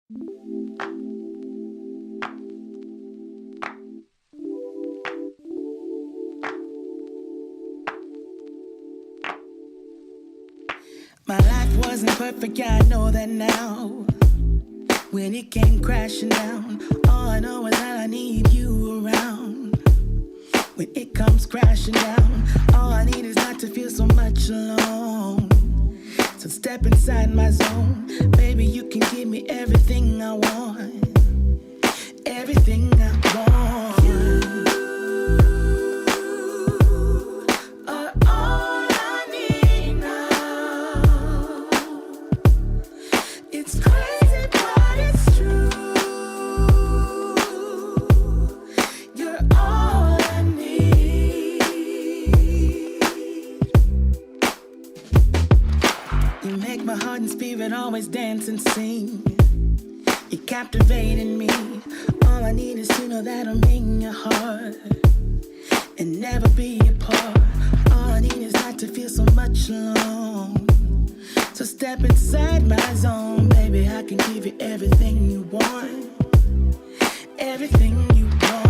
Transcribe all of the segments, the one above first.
My life wasn't perfect, yeah, I know that now. When it came crashing down, all I know is that I need you around. When it comes crashing down, all I need is not to feel so much alone. So step inside my zone, baby, you can give me everything I want. Everything I want. Always dance and sing. You're captivating me. All I need is to know that I'm in your heart and never be apart. All I need is not to feel so much alone. So step inside my zone, baby. I can give you everything you want. Everything you want.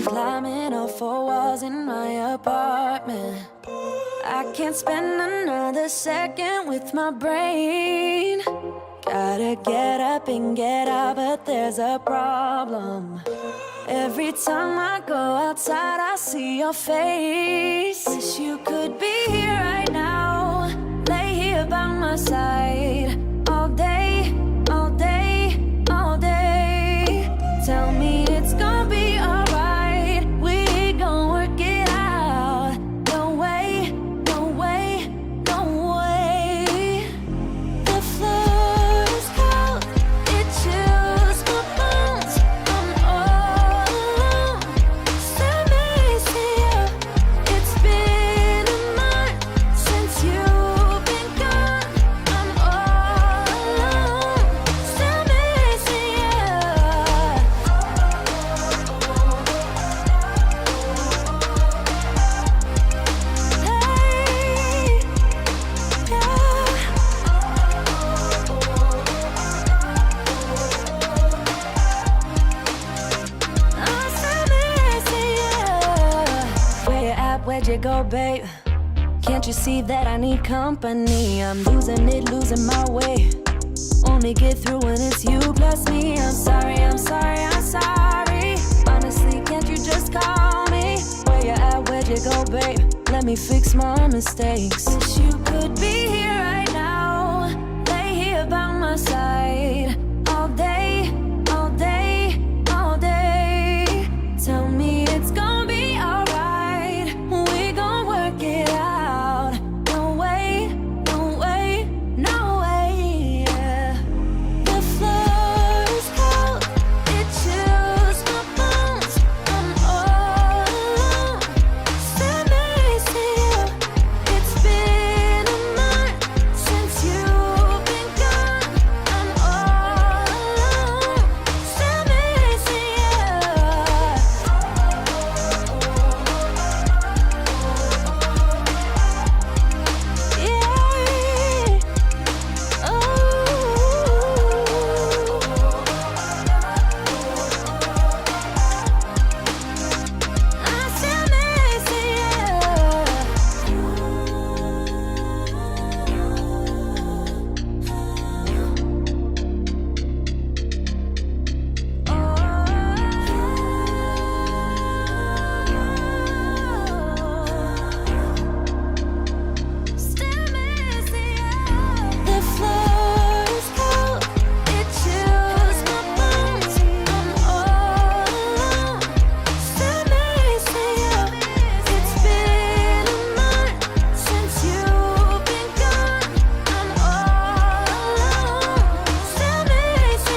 climbing up 4 walls in my apartment. I can't spend another second with my brain. Gotta get up and get out, but there's a problem. Every time I go outside, I see your face. Wish you could be here right now, lay here by my side. All day, all day, all day. Tell me it's gonna be alright. We gon' work it out. No way, no way, no way. The floor is cold, it chills my bones. I'm all alone. Let me see you. It's been a month since you've been gone. I'm all alone. Let me see you. Hey, where you at? Where'd you go, babe? Can't you see that I need company? I'm losing it, losing my way. Only get through when it's you plus me. I'm sorry, I'm sorry, I'm sorry. Honestly, can't you just call me? Where you at? Where'd where'd you go, babe? Let me fix my mistakes. Wish you could be here right now, lay here by my side, all day, all day, all day. Tell me it's gonna be alright, we gon' work it out. No way, no way, no way, yeah. The floor is cold, it chills my bones. I'm all alone, stand next to you. It's been a month since you've been gone. I'm all alone, stand next to you. Yeah. I stand next to The floor is cold, it chills my bones. I'm all alone, stand next to you. It's been a month since you've been gone. I'm all alone, stand next to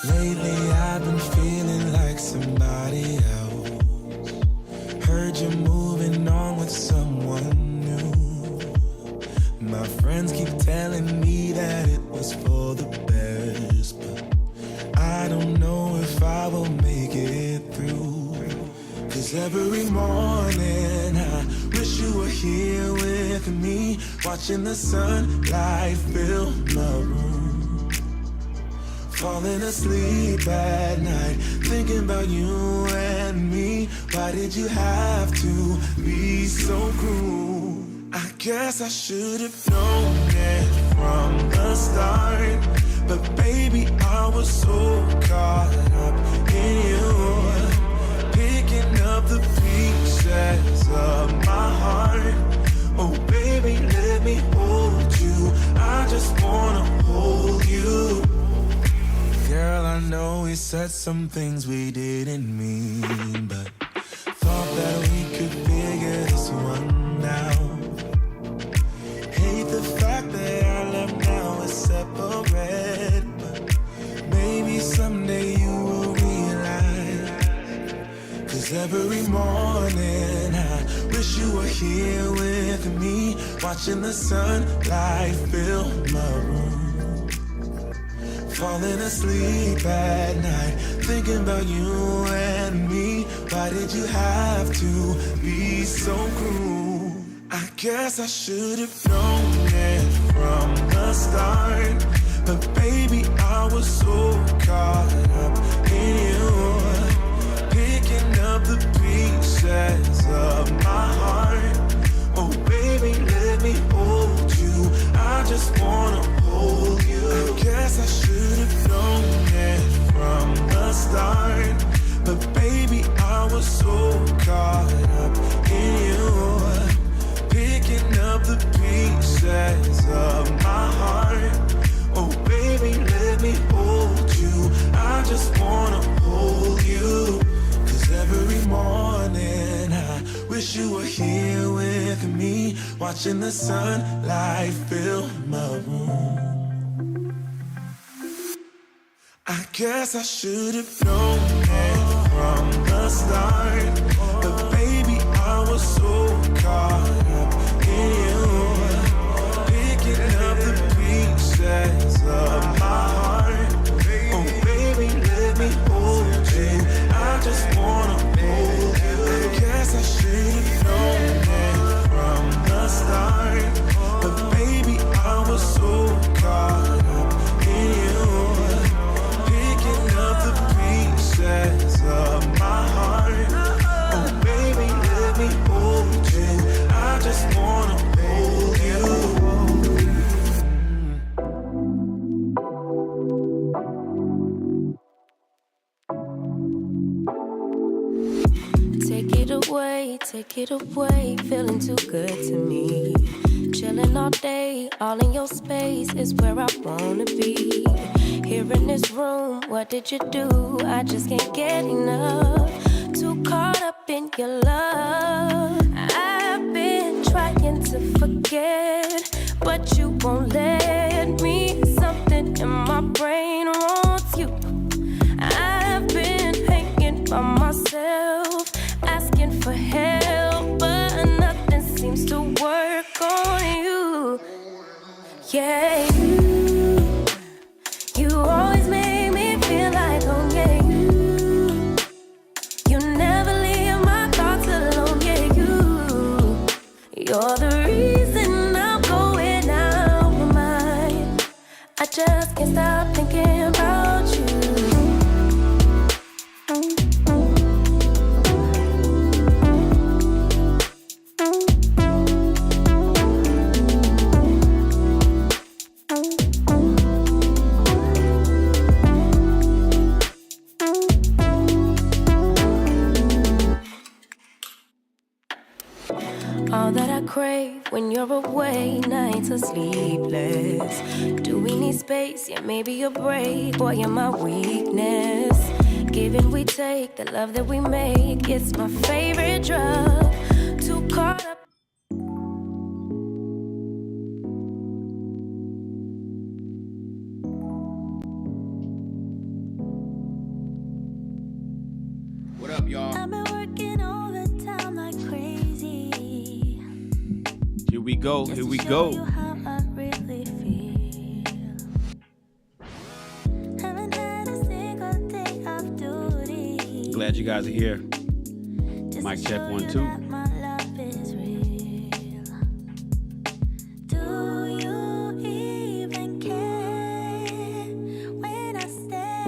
Lately I've been feeling like somebody else. Heard you're moving on with someone new. My friends keep telling me that it was for the best, but I don't know if I will make it through. Cause every morning I wish you were here with me, watching the sunlight fill my room. Falling asleep at night, thinking about you and me. Why did you have to be so cruel? I guess I should have known it from the start, but baby, I was so caught up in you, picking up the pieces of my heart. Oh baby, let me hold you, I just wanna hold you. Girl, I know we said some things we didn't mean, but thought that we could figure this one out. Hate the fact that our love now is separate, but maybe someday you will realize. Cause every morning I wish you were here with me, watching the sunlight fill my room. Falling asleep at night, thinking about you and me. Why did you have to be so cruel? I guess I should have known it from the start, but baby, I was so caught up in you, picking up the pieces of my heart. Oh baby, let me hold you, I just wanna hold you. I guess I should have known it from the start, but baby, I was so caught up in you, picking up the pieces of my heart. Oh baby, let me hold you, I just wanna hold you. Cause every morning I wish you were here with me, watching the sunlight fill my room. I guess I should have known it from the start, but baby, I was so caught up in you, picking up the pieces of my heart. Oh baby, let me hold you, I just wanna hold you. I guess I should have known it from away, take it away. Feeling too good to me. Chilling all day, all in your space is where I wanna be. Here in this room, what did you do? I just can't get enough. Too caught up in your love. I've been trying to forget, but you won't let me. Something in my brain wants you. I've been hanging by myself, asking for help, but nothing seems to work on you. Yeah, you always make me feel like, oh yeah, you never leave my thoughts alone, yeah, you're the reason I'm going out my mind. I just can't stop thinking about you. All that I crave when you're away, nights are sleepless. Do we need space? Yeah, maybe a break. Boy, you're my weakness. Give and we take, the love that we make, it's my favorite drug. Too caught up. What up, y'all? I've been working overtime like crazy. Here we go. Just Here to we show go. you how I really feel. Haven't had a single day of duty. Glad you guys are here. Just Mic to check, show 1, you 2. that my love is real. Do you even care when I stay?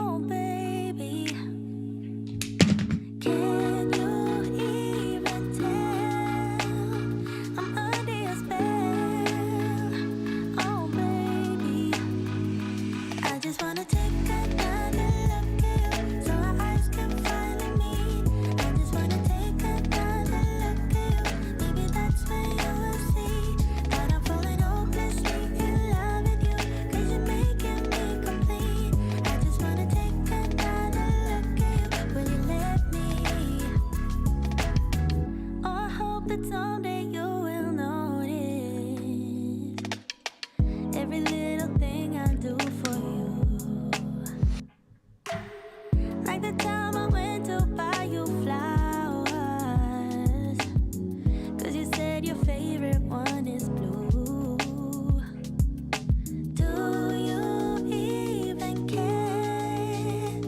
Oh, baby. Can you even tell I'm under your spell? Oh, baby. I just wanna take another look at you so our eyes can finally meet. I just wanna take another look at you. Maybe that's when you will see that I'm falling hopelessly in love with you. 'Cause you're making me complete. I just wanna take another look at you. Will you let me? Oh, I hope that someday you will notice every little thing I do for you. Like the time I went to buy you flowers, 'cause you said your favorite one is blue. Do you even care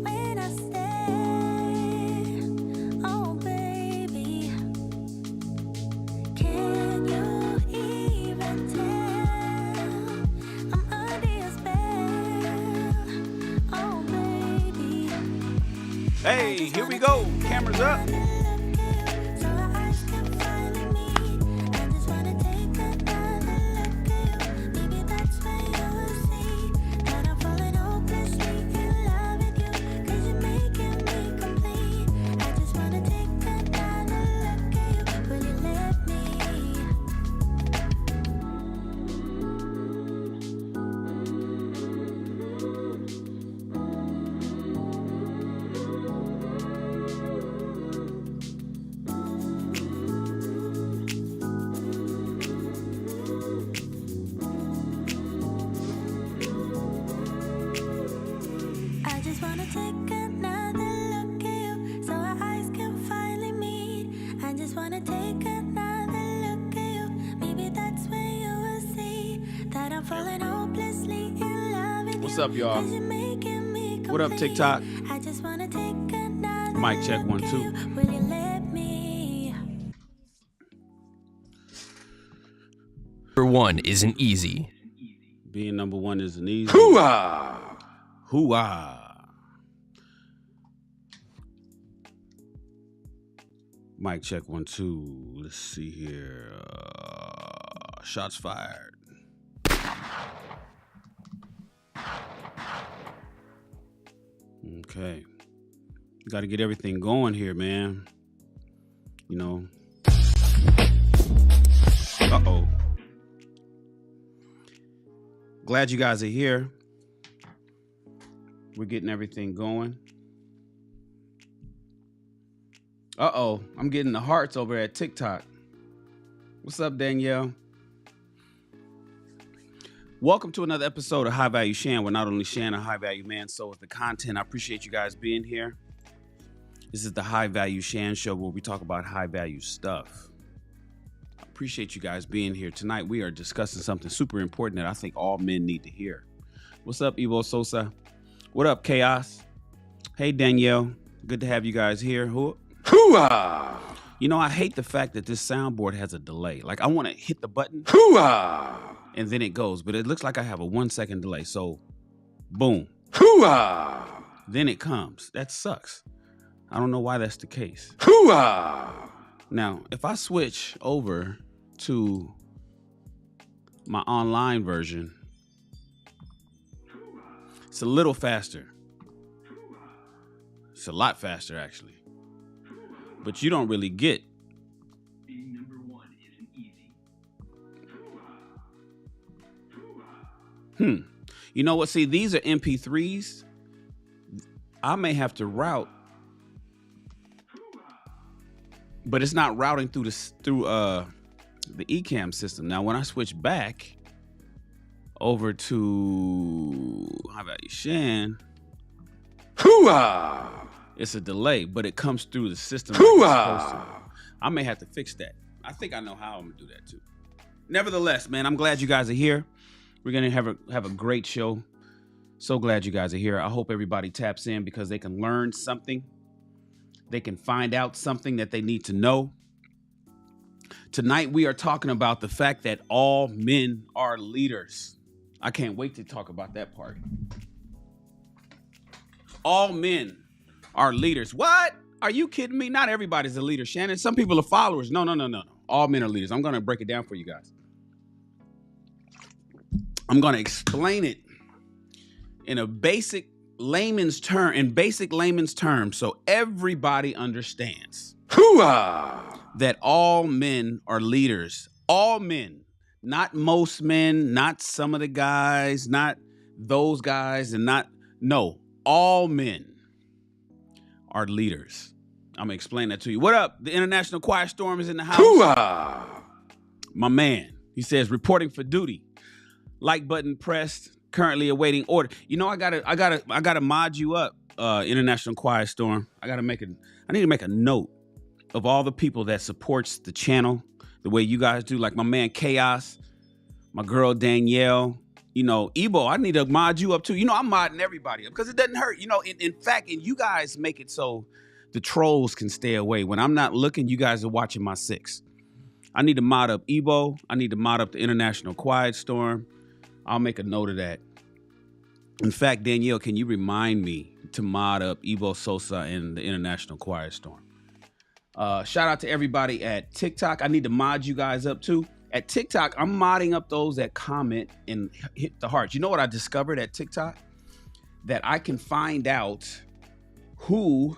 when I stay? Oh, baby. Can you even tell I'm under your spell? Oh, baby. Hey, here we go. Cameras up. So our eyes can finally meet. I just wanna take another look at you. Maybe that's when you will see that I'm falling hopelessly in love with you. 'Cause you're making me complete. I just wanna take another look at you. Will you let me? I just wanna take another look at you so our eyes can finally meet. I just wanna take another look at you. Maybe that's when you will see that I'm falling hopelessly in love with you. What's up, y'all? 'Cause you're making me What up, complete. TikTok? I just wanna take another Mic check, look 1, at 2. you. Will you let me? Number one isn't easy. Being number one isn't easy. Hoo-ah! Hoo-ah. Mic check, 1, 2. Let's see here. Shots fired. Okay. Got to get everything going here, man. You know. Uh-oh. Glad you guys are here. We're getting everything going. Uh-oh. I'm getting the hearts over at TikTok. What's up, Danielle? Welcome to another episode of High Value Shan, where not only Shan a high value man, so is the content. I appreciate you guys being here. This is the High Value Shan show where we talk about high value stuff. I appreciate you guys being here. Tonight we are discussing something super important that I think all men need to hear. What's up, Evo Sosa? What up, Chaos? Hey, Danielle. Good to have you guys here. Hoo-ah! You know, I hate the fact that this soundboard has a delay. Like, I want to hit the button. Hoo-ah! And then it goes, but it looks like I have a 1 second delay. So, boom. Hoo-ah! Then it comes. That sucks. I don't know why that's the case. Hoo-ah! Now, if I switch over to my online version, it's a little faster. It's a lot faster, actually. But you don't really get. Being number one isn't easy. You know what? See, these are MP3s. I may have to route, but it's not routing through the Ecamm system. Now, when I switch back over to High Value Shan, it's a delay, but it comes through the system. Like it's supposed to. I may have to fix that. I think I know how I'm gonna do that too. Nevertheless, man, I'm glad you guys are here. We're gonna have a great show. So glad you guys are here. I hope everybody taps in because they can learn something. They can find out something that they need to know. Tonight we are talking about the fact that all men are leaders. I can't wait to talk about that part. All men are leaders. What? Are you kidding me? Not everybody's a leader, Shannon. Some people are followers. No. All men are leaders. I'm going to break it down for you guys. I'm going to explain it in basic layman's terms so everybody understands. That all men are leaders. All men. Not most men, not some of the guys, not those guys, and no, all men are leaders. I'm gonna explain that to you. What up? The International Quiet Storm is in the house. Hoo-ah! My man. He says reporting for duty. Like button pressed. Currently awaiting order. You know, I gotta mod you up. International Quiet Storm. I need to make a note of all the people that supports the channel the way you guys do. Like my man Chaos, my girl Danielle. You know, Ebo, I need to mod you up too. You know, I'm modding everybody up because it doesn't hurt. You know, in fact, and you guys make it so the trolls can stay away. When I'm not looking, you guys are watching my six. I need to mod up Ebo. I need to mod up the International Quiet Storm. I'll make a note of that. In fact, Danielle, can you remind me to mod up Ebo Sosa and the International Quiet Storm? Shout out to everybody at TikTok. I need to mod you guys up too. At TikTok, I'm modding up those that comment and hit the hearts. You know what I discovered at TikTok? That I can find out who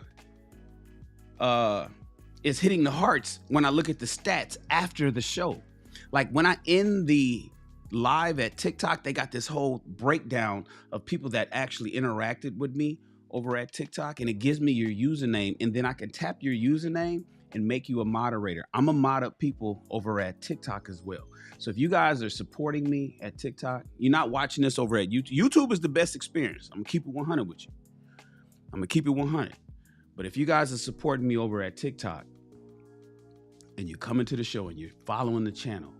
is hitting the hearts when I look at the stats after the show. Like when I end the live at TikTok, they got this whole breakdown of people that actually interacted with me over at TikTok, and it gives me your username, and then I can tap your username and make you a moderator. I'm gonna mod up people over at TikTok as well. So if you guys are supporting me at TikTok, you're not watching this over at YouTube. YouTube is the best experience. I'm gonna keep it 100 with you. I'm gonna keep it 100. But if you guys are supporting me over at TikTok and you're coming to the show and you're following the channel,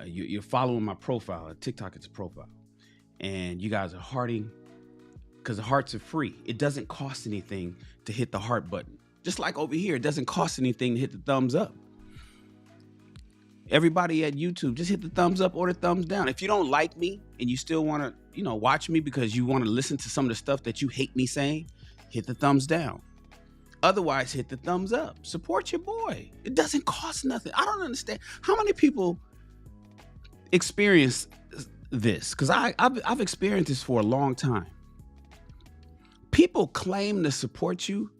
you're following my profile at TikTok, it's a profile, and you guys are hearting, because the hearts are free. It doesn't cost anything to hit the heart button. Just like over here, it doesn't cost anything to hit the thumbs up. Everybody at YouTube, just hit the thumbs up or the thumbs down. If you don't like me and you still want to, watch me because you want to listen to some of the stuff that you hate me saying, hit the thumbs down. Otherwise, hit the thumbs up. Support your boy. It doesn't cost nothing. I don't understand how many people experience this, because I've experienced this for a long time. People claim to support you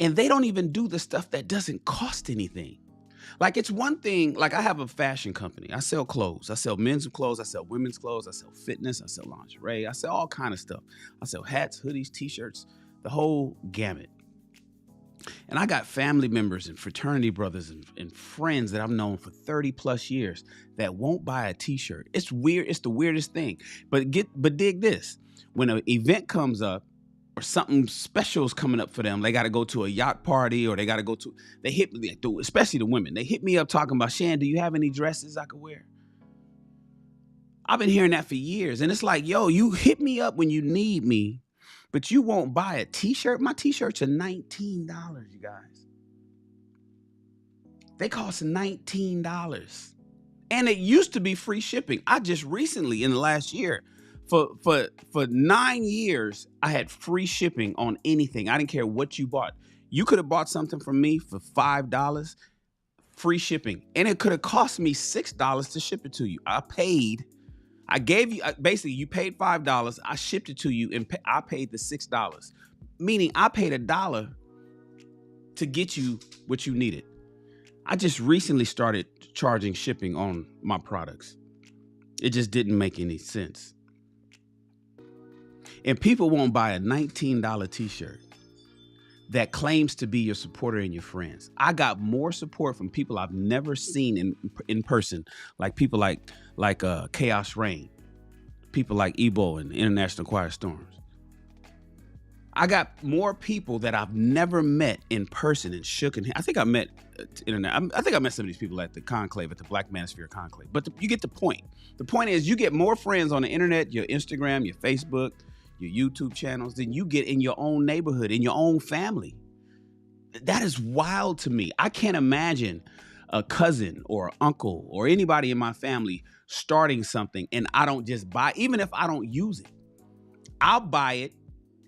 And they don't even do the stuff that doesn't cost anything. Like, it's one thing, like, I have a fashion company. I sell clothes. I sell men's clothes. I sell women's clothes. I sell fitness. I sell lingerie. I sell all kind of stuff. I sell hats, hoodies, t-shirts, the whole gamut. And I got family members and fraternity brothers and friends that I've known for 30 plus years that won't buy a t-shirt. It's weird. It's the weirdest thing. But dig this. When an event comes up or something special is coming up for them, they got to go to a yacht party or they hit me, especially the women. They hit me up talking about, Shan, do you have any dresses I could wear? I've been hearing that for years. And it's like, yo, you hit me up when you need me, but you won't buy a t-shirt. My t-shirts are $19, you guys. They cost $19. And it used to be free shipping. I just recently, in the last year, for 9 years, I had free shipping on anything. I didn't care what you bought. You could have bought something from me for $5, free shipping. And it could have cost me $6 to ship it to you. I gave you, basically you paid $5. I shipped it to you and I paid the $6. Meaning I paid $1 to get you what you needed. I just recently started charging shipping on my products. It just didn't make any sense. And people won't buy a $19 t-shirt that claims to be your supporter and your friends. I got more support from people I've never seen in person, like people like Chaos Rain, people like Ebo and International Quiet Storms. I got more people that I've never met in person and shook hands. I think I met some of these people at the conclave, at the Black Manosphere conclave. But you get the point. The point is, you get more friends on the internet, your Instagram, your Facebook, your YouTube channels than you get in your own neighborhood, in your own family. That is wild to me. I can't imagine a cousin or uncle or anybody in my family starting something and I don't just buy, even if I don't use it. I'll buy it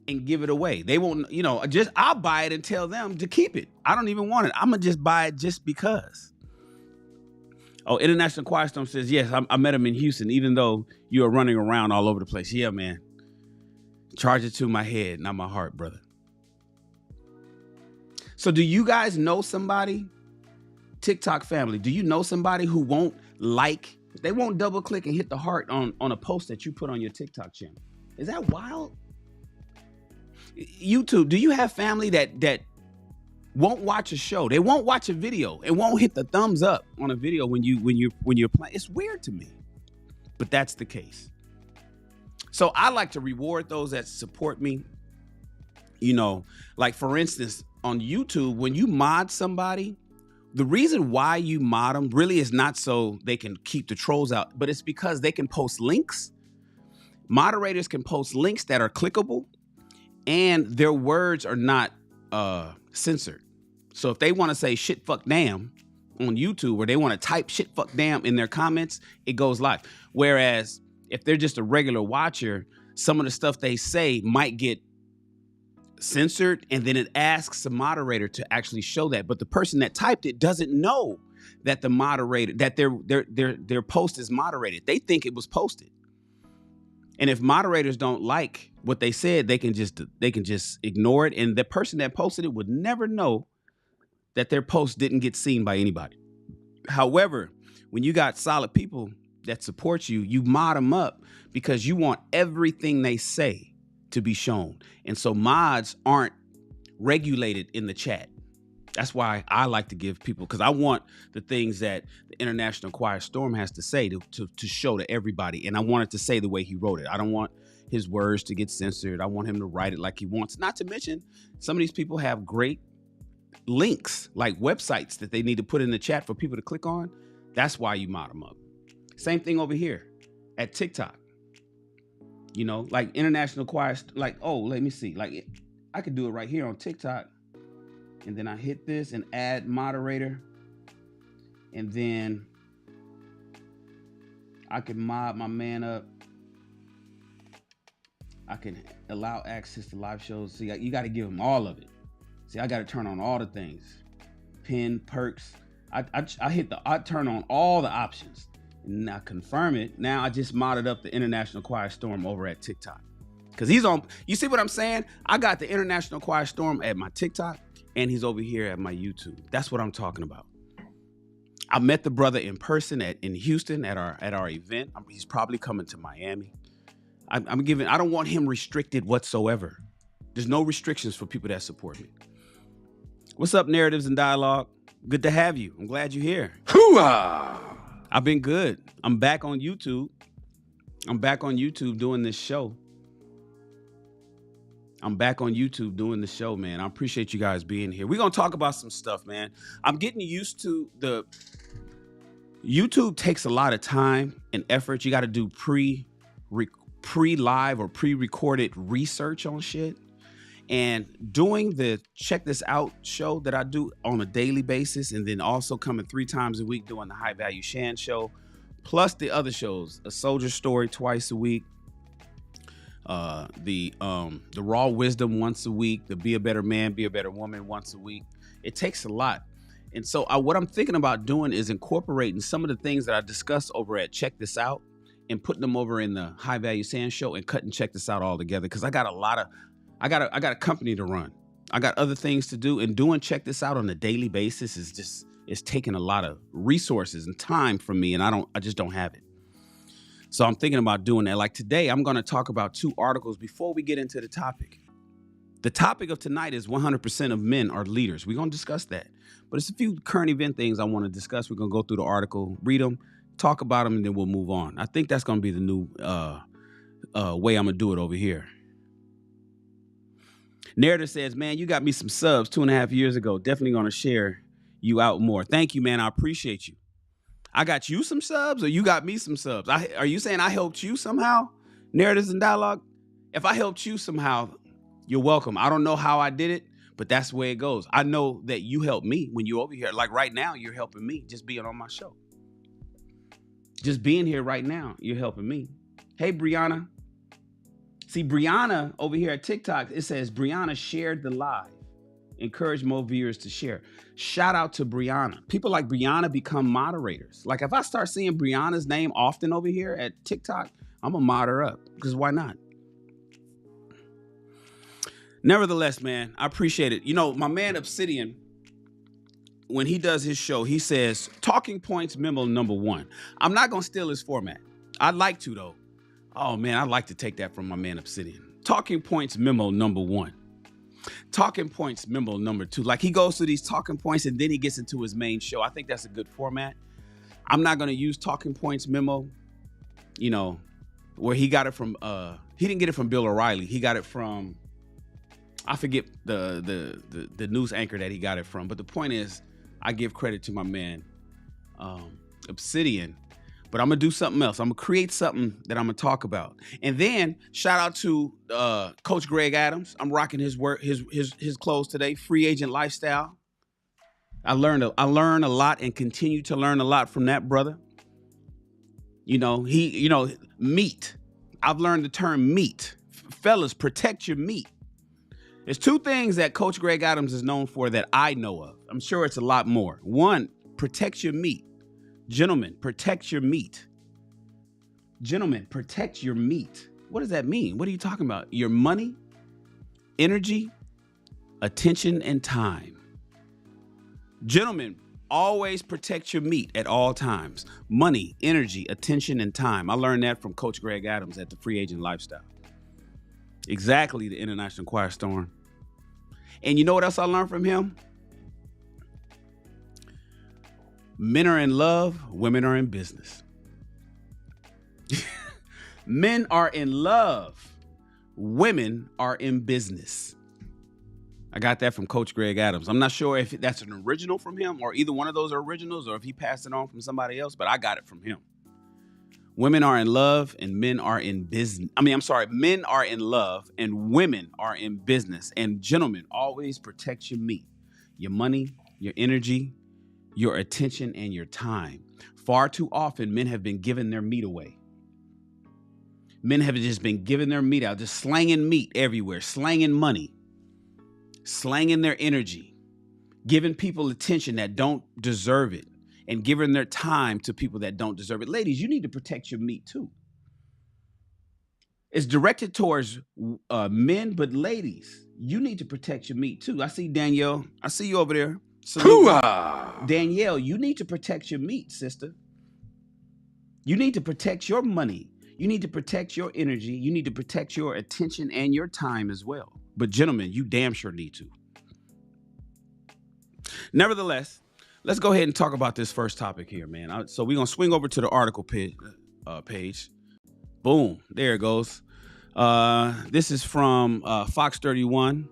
and give it away. They won't, I'll buy it and tell them to keep it. I don't even want it. I'm gonna just buy it just because. Oh, International Quiet Storm says, yes, I met him in Houston, even though you are running around all over the place. Yeah, man. Charge it to my head, not my heart, brother. So do you guys know somebody, TikTok family, do you know somebody who won't they won't double click and hit the heart on a post that you put on your TikTok channel? Is that wild? YouTube, do you have family that won't watch a show? They won't watch a video and won't hit the thumbs up on a video when you're playing. It's weird to me, but that's the case. So I like to reward those that support me. Like for instance, on YouTube, when you mod somebody, the reason why you mod them really is not so they can keep the trolls out, but it's because they can post links. Moderators can post links that are clickable and their words are not censored. So if they want to say shit, fuck, damn on YouTube, or they want to type shit, fuck, damn in their comments, it goes live. Whereas if they're just a regular watcher, some of the stuff they say might get censored, and then it asks the moderator to actually show that. But the person that typed it doesn't know that the moderator, that their post is moderated. They think it was posted. And if moderators don't like what they said, they can just ignore it. And the person that posted it would never know that their post didn't get seen by anybody. However, when you got solid people that support you, you mod them up because you want everything they say to be shown. And so mods aren't regulated in the chat. That's why I like to give people, because I want the things that the International Quiet Storm has to say to show to everybody. And I want it to say the way he wrote it. I don't want his words to get censored. I want him to write it like he wants. Not to mention, some of these people have great links, like websites that they need to put in the chat for people to click on. That's why you mod them up. Same thing over here at TikTok. Like International Quiet, let me see. Like I could do it right here on TikTok. And then I hit this and add moderator. And then I can mod my man up. I can allow access to live shows. See, you got to give them all of it. See, I got to turn on all the things. Pin, perks. I turn on all the options. And I confirm it. Now I just modded up the International Quiet Storm over at TikTok. Because he's on, you see what I'm saying? I got the International Quiet Storm at my TikTok. and he's over here at my YouTube. That's what I'm talking about. I met the brother in person in Houston at our event. He's probably coming to Miami. I don't want him restricted whatsoever. There's no restrictions for people that support me. What's up, Narratives and Dialogue? Good to have you. I'm glad you're here. Hoo-ah! I've been good. I'm back on YouTube. Doing this show. Man. I appreciate you guys being here. We're going to talk about some stuff, man. I'm getting used to YouTube takes a lot of time and effort. You got to do pre-live or pre-recorded research on shit. And doing the Check This Out show that I do on a daily basis, and then also coming 3 times a week doing the High Value Shan show, plus the other shows, A Soldier Story twice a week, the Raw Wisdom once a week, the Be a Better Man, Be a Better Woman once a week. It takes a lot. And so what I'm thinking about doing is incorporating some of the things that I discussed over at Check This Out and putting them over in the High Value Sand show and cutting Check This Out all together. Because I got a company to run. I got other things to do, and doing Check This Out on a daily basis is taking a lot of resources and time from me, and I just don't have it. So I'm thinking about doing that. Like today, I'm going to talk about 2 articles before we get into the topic. The topic of tonight is 100% of men are leaders. We're going to discuss that. But it's a few current event things I want to discuss. We're going to go through the article, read them, talk about them, and then we'll move on. I think that's going to be the new way I'm going to do it over here. Narrative says, man, you got me some subs 2.5 years ago. Definitely going to share you out more. Thank you, man. I appreciate you. I got you some subs, or you got me some subs? Are you saying I helped you somehow? Narratives and Dialogue? If I helped you somehow, you're welcome. I don't know how I did it, but that's the way it goes. I know that you helped me when you're over here. Like right now, you're helping me just being on my show. Just being here right now, you're helping me. Hey, Brianna. See, Brianna over here at TikTok, it says Brianna shared the live. Encourage more viewers to share. Shout out to Brianna. People like Brianna become moderators. Like if I start seeing Brianna's name often over here at TikTok, I'm going to mod her up, because why not? Nevertheless, man, I appreciate it. You know, my man Obsidian, when he does his show, he says, talking points memo number 1. I'm not going to steal his format. I'd like to, though. Oh, man, I'd like to take that from my man Obsidian. Talking points memo number 1. Talking points memo number 2. Like he goes through these talking points and then he gets into his main show. I think that's a good format. I'm not going to use talking points memo, you know, where he got it from. He didn't get it from Bill O'Reilly. He got it from, I forget the news anchor that he got it from. But the point is, I give credit to my man Obsidian. But I'm going to do something else. I'm going to create something that I'm going to talk about. And then shout out to Coach Greg Adams. I'm rocking his clothes today. Free agent lifestyle. I learned a lot and continue to learn a lot from that brother. You know, meat. I've learned the term meat. Fellas, protect your meat. There's 2 things that Coach Greg Adams is known for that I know of. I'm sure it's a lot more. 1, protect your meat. Gentlemen, protect your meat. Gentlemen, protect your meat. What does that mean? What are you talking about? Your money, energy, attention, and time. Gentlemen, always protect your meat at all times. Money, energy, attention, and time. I learned that from Coach Greg Adams at the Free Agent Lifestyle. Exactly, the International Quiet Storm. And you know what else I learned from him? Men are in love, women are in business. Men are in love, women are in business. I got that from Coach Greg Adams. I'm not sure if that's an original from him or either one of those are originals or if he passed it on from somebody else, but I got it from him. Women are in love and men are in business. Men are in love and women are in business. And gentlemen, always protect your meat, your money, your energy, your attention, and your time. Far too often, men have been giving their meat away. Men have just been giving their meat out, just slanging meat everywhere, slanging money, slanging their energy, giving people attention that don't deserve it, and giving their time to people that don't deserve it. Ladies, you need to protect your meat too. It's directed towards men, but ladies, you need to protect your meat too. I see Danielle. I see you over there. Danielle, you need to protect your meat, sister. You need to protect your money. You need to protect your energy. You need to protect your attention and your time as well. But gentlemen, you damn sure need to. Nevertheless, let's go ahead and talk about this first topic here, man. So we're going to swing over to the article page. Boom. There it goes. This is from Fox 31.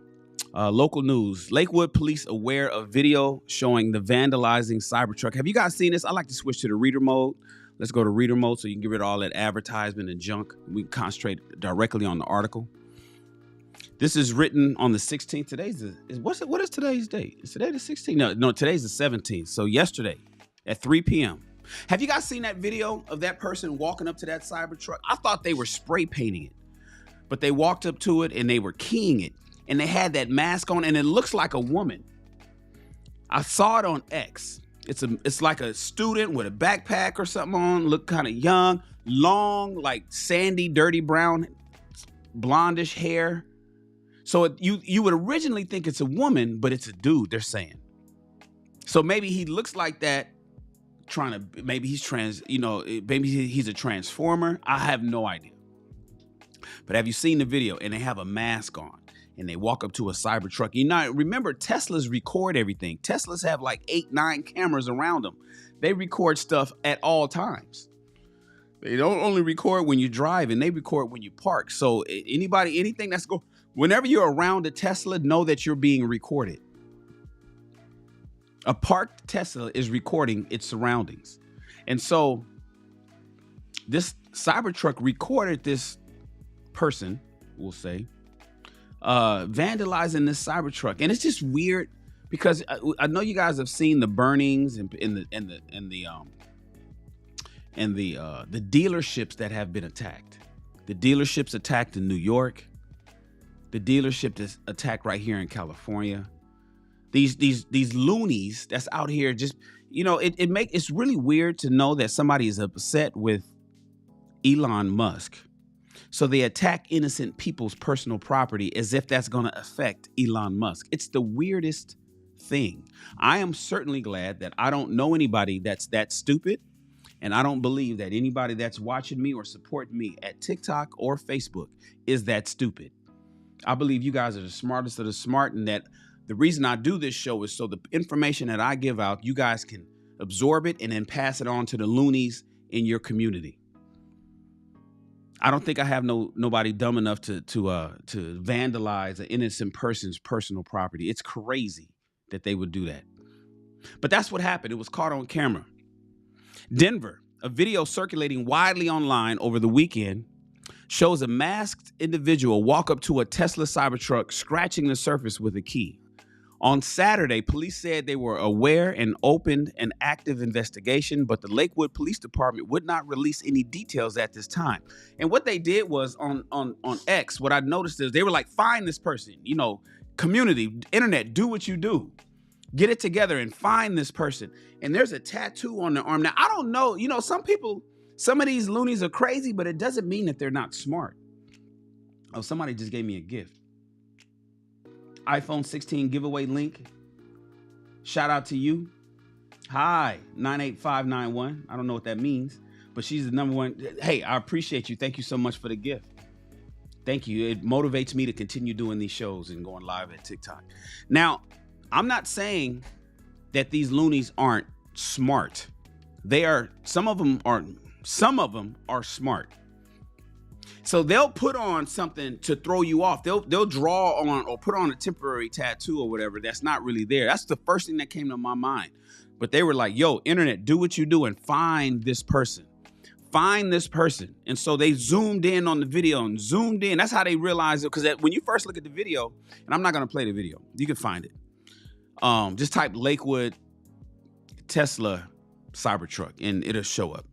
Local news. Lakewood police aware of video showing the vandalizing Cybertruck. Have you guys seen this? I like to switch to the reader mode. Let's go to reader mode so you can get rid of all that advertisement and junk. We can concentrate directly on the article. This is written on the 16th. What is today's date? Is today the 16th? No, today's the 17th. So yesterday at 3 p.m. Have you guys seen that video of that person walking up to that Cybertruck? I thought they were spray painting it, but they walked up to it and they were keying it. And they had that mask on, and it looks like a woman. I saw it on X. It's like a student with a backpack or something on, look kind of young, long, like sandy, dirty brown, blondish hair. So you would originally think it's a woman, but it's a dude, they're saying. So maybe he looks like that, maybe he's maybe he's a transformer. I have no idea. But have you seen the video? And they have a mask on. And they walk up to a Cybertruck. Remember, Teslas record everything. Teslas have like 8-9 cameras around them. They record stuff at all times. They don't only record when you're driving, they record when you park. So anything that's whenever you're around a Tesla, know that you're being recorded. A parked Tesla is recording its surroundings. And so this Cybertruck recorded this person, we'll say, vandalizing this Cybertruck. And it's just weird because I know you guys have seen the burnings and the dealerships that have been attacked. The dealerships attacked in New York. The dealership that's attacked right here in California. These loonies that's out here just, it's really weird to know that somebody is upset with Elon Musk. So they attack innocent people's personal property as if that's going to affect Elon Musk. It's the weirdest thing. I am certainly glad that I don't know anybody that's that stupid. And I don't believe that anybody that's watching me or supporting me at TikTok or Facebook is that stupid. I believe you guys are the smartest of the smart, and that the reason I do this show is so the information that I give out, you guys can absorb it and then pass it on to the loonies in your community. I don't think I have nobody dumb enough to vandalize an innocent person's personal property. It's crazy that they would do that. But that's what happened. It was caught on camera. Denver, a video circulating widely online over the weekend shows a masked individual walk up to a Tesla Cybertruck, scratching the surface with a key. On Saturday, police said they were aware and opened an active investigation, but the Lakewood Police Department would not release any details at this time. And what they did was on X, what I noticed is they were like, find this person, community, internet, do what you do. Get it together and find this person. And there's a tattoo on their arm. Now, I don't know, some of these loonies are crazy, but it doesn't mean that they're not smart. Oh, somebody just gave me a gift. iPhone 16 giveaway link. Shout out to you. Hi, 98591. I don't know what that means, but she's the number one. Hey, I appreciate you. Thank you so much for the gift. Thank you. It motivates me to continue doing these shows and going live at TikTok. Now, I'm not saying that these loonies aren't smart. Some of them are smart. So they'll put on something to throw you off. They'll draw on or put on a temporary tattoo or whatever that's not really there. That's the first thing that came to my mind. But they were like, yo, internet, do what you do and find this person. Find this person. And so they zoomed in on the video and zoomed in. That's how they realized it. Because when you first look at the video, and I'm not going to play the video, you can find it. Just type Lakewood Tesla Cybertruck and it'll show up.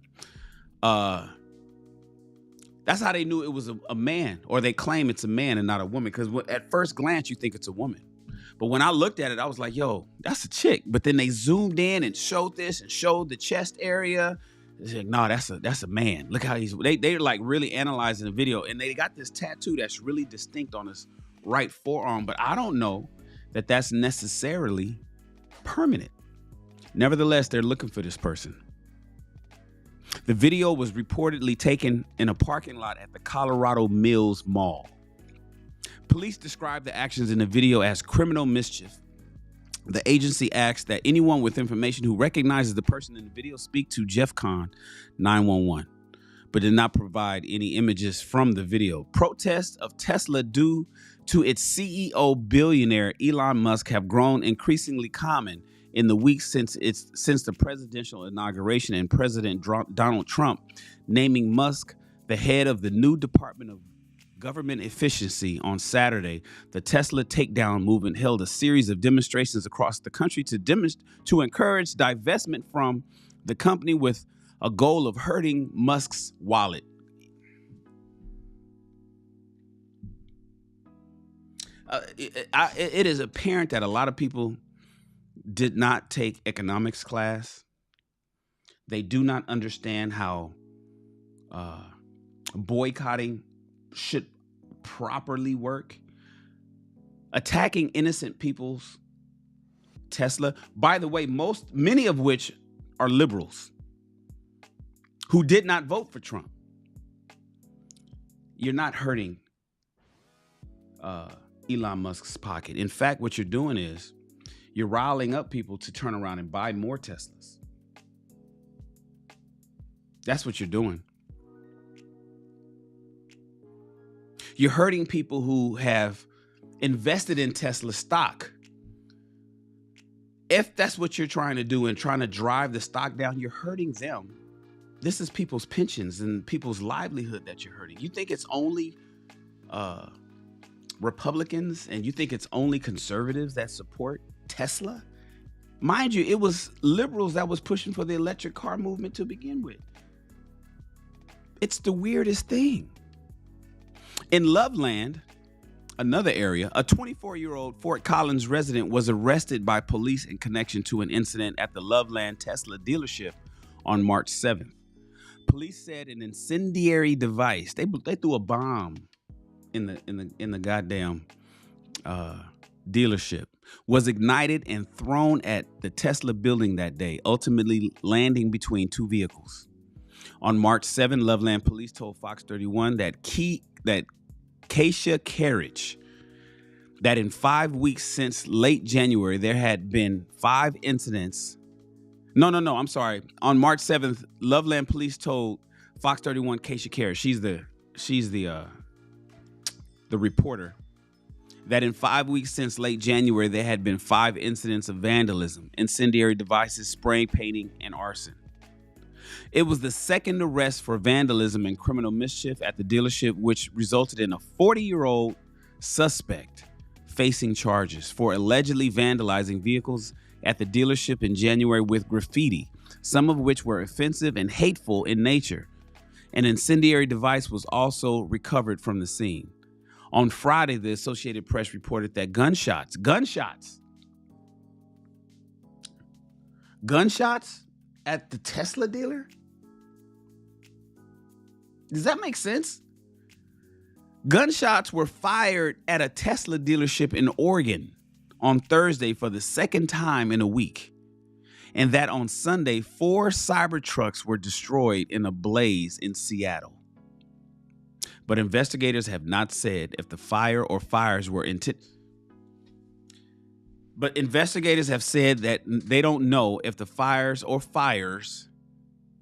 That's how they knew it was a man, or they claim it's a man and not a woman. Because at first glance, you think it's a woman. But when I looked at it, I was like, yo, that's a chick. But then they zoomed in and showed this and showed the chest area. It's like, no, that's a man. Look how they're like really analyzing the video, and they got this tattoo that's really distinct on his right forearm, but I don't know that that's necessarily permanent. Nevertheless, they're looking for this person. The video was reportedly taken in a parking lot at the Colorado Mills Mall. Police described the actions in the video as criminal mischief. The agency asked that anyone with information who recognizes the person in the video speak to JeffCon 911, but did not provide any images from the video. Protests of Tesla due to its CEO billionaire Elon Musk have grown increasingly common in the weeks since the presidential inauguration and President Donald Trump naming Musk the head of the new Department of Government Efficiency. On Saturday, the Tesla takedown movement held a series of demonstrations across the country to encourage divestment from the company with a goal of hurting Musk's wallet. It is apparent that a lot of people did not take economics class. They do not understand how boycotting should properly work. Attacking innocent people's Tesla, by the way, many of which are liberals who did not vote for Trump. You're not hurting Elon Musk's pocket. In fact, what you're doing is you're riling up people to turn around and buy more Teslas. That's what you're doing. You're hurting people who have invested in Tesla stock. If that's what you're trying to do and trying to drive the stock down, you're hurting them. This is people's pensions and people's livelihood that you're hurting. You think it's only Republicans and you think it's only conservatives that support Tesla? Mind you, it was liberals that was pushing for the electric car movement to begin with. It's the weirdest thing. In Loveland, another area, a 24-year-old Fort Collins resident was arrested by police in connection to an incident at the Loveland Tesla dealership on March 7th. Police said an incendiary device, they threw a bomb in the goddamn dealership, was ignited and thrown at the Tesla building that day, ultimately landing between two vehicles. On March 7, Loveland police told Fox 31 that Keisha Carriage, that in 5 weeks since late January, there had been 5 incidents. I'm sorry. On March 7th, Loveland police told Fox 31 Keisha Carriage, she's the reporter, that in 5 weeks since late January, there had been 5 incidents of vandalism, incendiary devices, spray painting, and arson. It was the second arrest for vandalism and criminal mischief at the dealership, which resulted in a 40-year-old suspect facing charges for allegedly vandalizing vehicles at the dealership in January with graffiti, some of which were offensive and hateful in nature. An incendiary device was also recovered from the scene. On Friday, the Associated Press reported that gunshots at the Tesla dealer? Does that make sense? Gunshots were fired at a Tesla dealership in Oregon on Thursday for the second time in a week. And that on Sunday, 4 Cybertrucks were destroyed in a blaze in Seattle. But investigators have not said if the fire or fires were But investigators have said that they don't know if the fires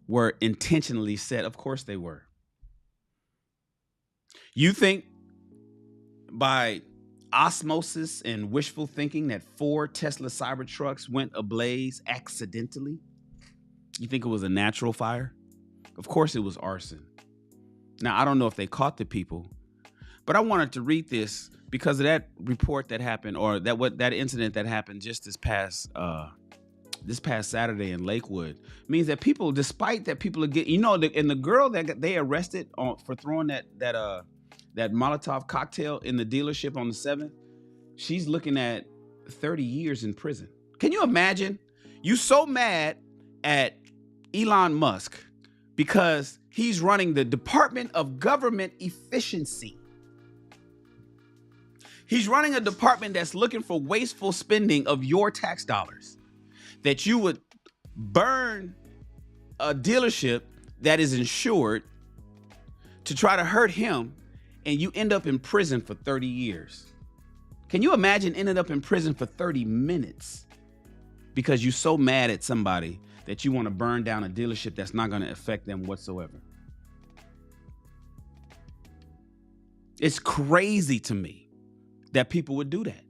were intentionally set. Of course they were. You think by osmosis and wishful thinking that 4 Tesla Cybertrucks went ablaze accidentally? You think it was a natural fire? Of course it was arson. Now, I don't know if they caught the people, but I wanted to read this because of that report that happened, or that incident that happened just this past Saturday in Lakewood, means that people, despite that people are getting, and the girl that they arrested for throwing that Molotov cocktail in the dealership on the 7th, she's looking at 30 years in prison. Can you imagine? You so mad at Elon Musk because he's running the Department of Government Efficiency. He's running a department that's looking for wasteful spending of your tax dollars. That you would burn a dealership that is insured to try to hurt him, and you end up in prison for 30 years. Can you imagine ending up in prison for 30 minutes because you're so mad at somebody that you want to burn down a dealership that's not going to affect them whatsoever? It's crazy to me that people would do that.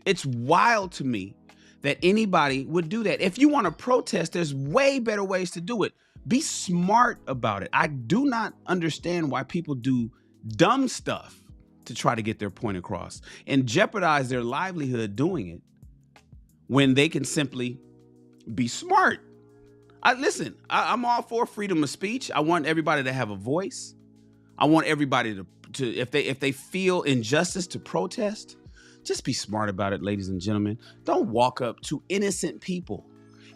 It's wild to me that anybody would do that. If you want to protest, there's way better ways to do it. Be smart about it. I do not understand why people do dumb stuff to try to get their point across and jeopardize their livelihood doing it when they can simply be smart. I'm all for freedom of speech. I want everybody to have a voice. I want everybody to if they feel injustice, to protest. Just be smart about it, ladies and gentlemen. Don't walk up to innocent people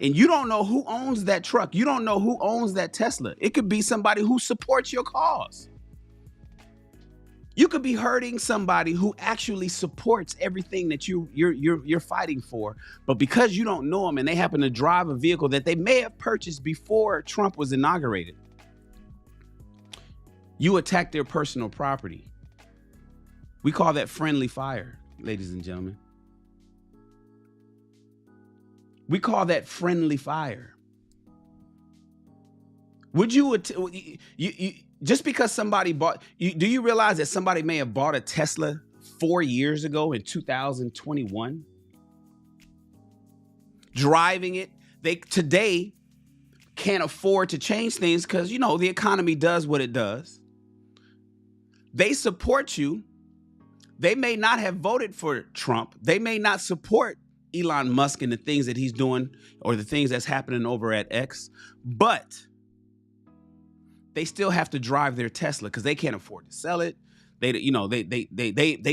and you don't know who owns that truck. You don't know who owns that Tesla. It could be somebody who supports your cause. You could be hurting somebody who actually supports everything that you're fighting for, but because you don't know them and they happen to drive a vehicle that they may have purchased before Trump was inaugurated, you attack their personal property. We call that friendly fire, ladies and gentlemen. We call that friendly fire. Would you just because somebody bought, do you realize that somebody may have bought a Tesla 4 years ago in 2021? Driving it, they today can't afford to change things because, you know, the economy does what it does. They support you. They may not have voted for Trump. They may not support Elon Musk and the things that he's doing or the things that's happening over at X, but they still have to drive their Tesla because they can't afford to sell it. They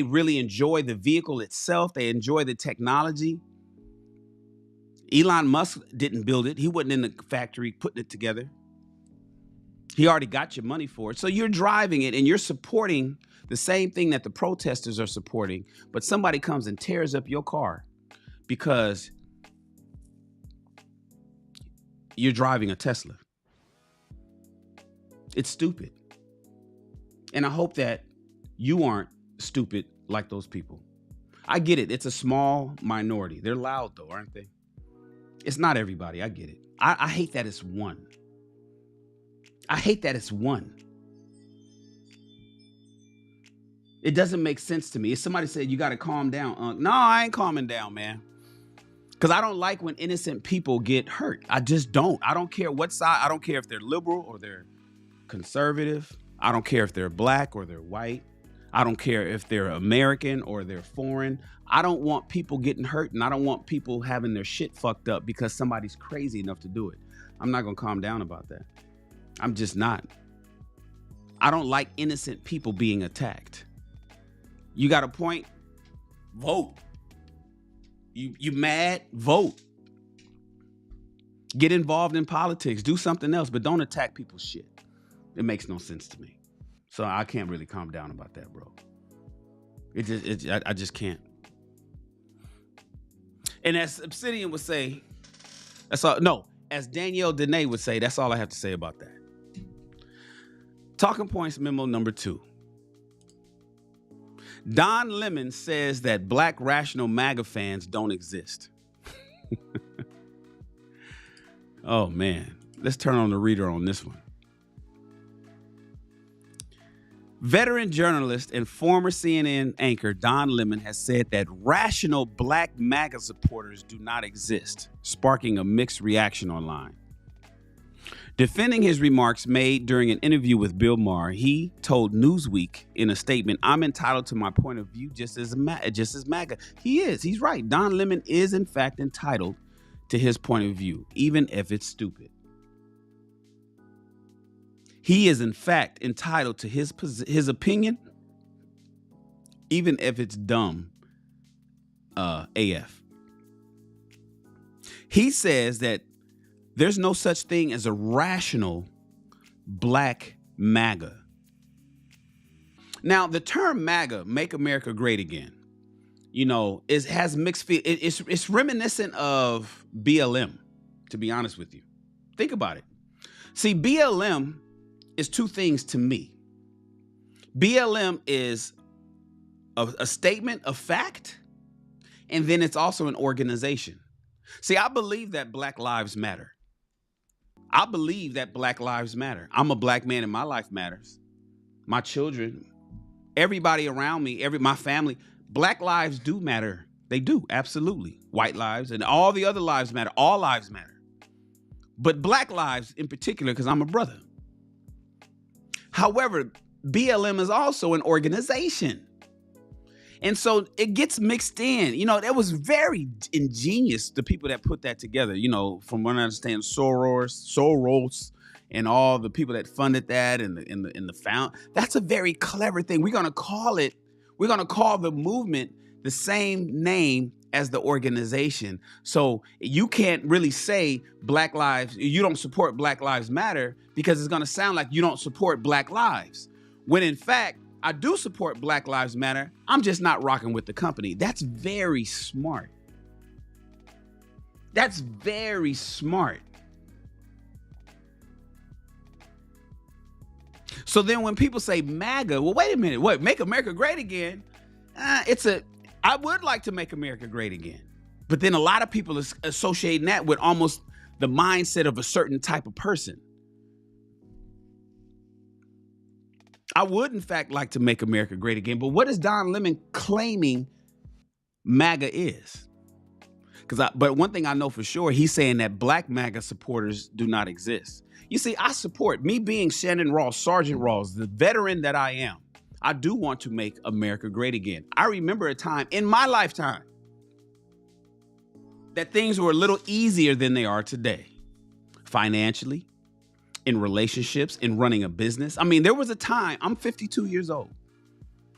really enjoy the vehicle itself. They enjoy the technology. Elon Musk didn't build it. He wasn't in the factory putting it together. He already got your money for it. So you're driving it and you're supporting the same thing that the protesters are supporting, but somebody comes and tears up your car because you're driving a Tesla. It's stupid. And I hope that you aren't stupid like those people. I get it. It's a small minority. They're loud though, aren't they? It's not everybody. I get it. I hate that it's one. I hate that it's one. It doesn't make sense to me. If somebody said, you got to calm down. No, I ain't calming down, man. Because I don't like when innocent people get hurt. I just don't. I don't care what side. I don't care if they're liberal or they're conservative. I don't care if they're black or they're white. I don't care if they're American or they're foreign. I don't want people getting hurt, and I don't want people having their shit fucked up because somebody's crazy enough to do it. I'm not going to calm down about that. I'm just not. I don't like innocent people being attacked. You got a point? Vote. You mad? Vote. Get involved in politics. Do something else, but don't attack people's shit. It makes no sense to me. So I can't really calm down about that, bro. I just can't. And as Obsidian would say, that's all. No, as Danielle Dene would say, that's all I have to say about that. Talking points memo number 2. Don Lemon says that black rational MAGA fans don't exist. Oh man, let's turn on the reader on this one. Veteran journalist and former CNN anchor Don Lemon has said that rational black MAGA supporters do not exist, sparking a mixed reaction online. Defending his remarks made during an interview with Bill Maher, he told Newsweek in a statement, "I'm entitled to my point of view just as MAGA." He is. He's right. Don Lemon is, in fact, entitled to his point of view, even if it's stupid. He is, in fact, entitled to his opinion, even if it's dumb AF. He says that there's no such thing as a rational Black MAGA. Now, the term MAGA, Make America Great Again, you know, has mixed feelings. It's reminiscent of BLM, to be honest with you. Think about it. See, BLM is two things to me. BLM is a statement of fact, and then it's also an organization. See, I believe that Black lives matter. I believe that Black lives matter. I'm a Black man and my life matters. My children, everybody around me, my family, Black lives do matter. They do, absolutely. White lives and all the other lives matter. All lives matter. But Black lives in particular, because I'm a brother. However, BLM is also an organization. And so it gets mixed in. You know, that was very ingenious, the people that put that together. You know, from what I understand, Soros, and all the people that funded that and the found. That's a very clever thing. We're gonna call the movement the same name as the organization. So you can't really say Black lives, you don't support Black Lives Matter, because it's gonna sound like you don't support Black lives. When in fact, I do support Black Lives Matter. I'm just not rocking with the company. That's very smart. That's very smart. So then when people say MAGA, well, wait a minute, what, Make America Great Again? I would like to make America great again. But then a lot of people are associating that with almost the mindset of a certain type of person. I would, in fact, like to make America great again. But what is Don Lemon claiming MAGA is? But one thing I know for sure, he's saying that Black MAGA supporters do not exist. You see, I support, me being Shannon Rawls, Sergeant Rawls, the veteran that I am, I do want to make America great again. I remember a time in my lifetime that things were a little easier than they are today. Financially, in relationships, in running a business. I mean, there was a time, I'm 52 years old.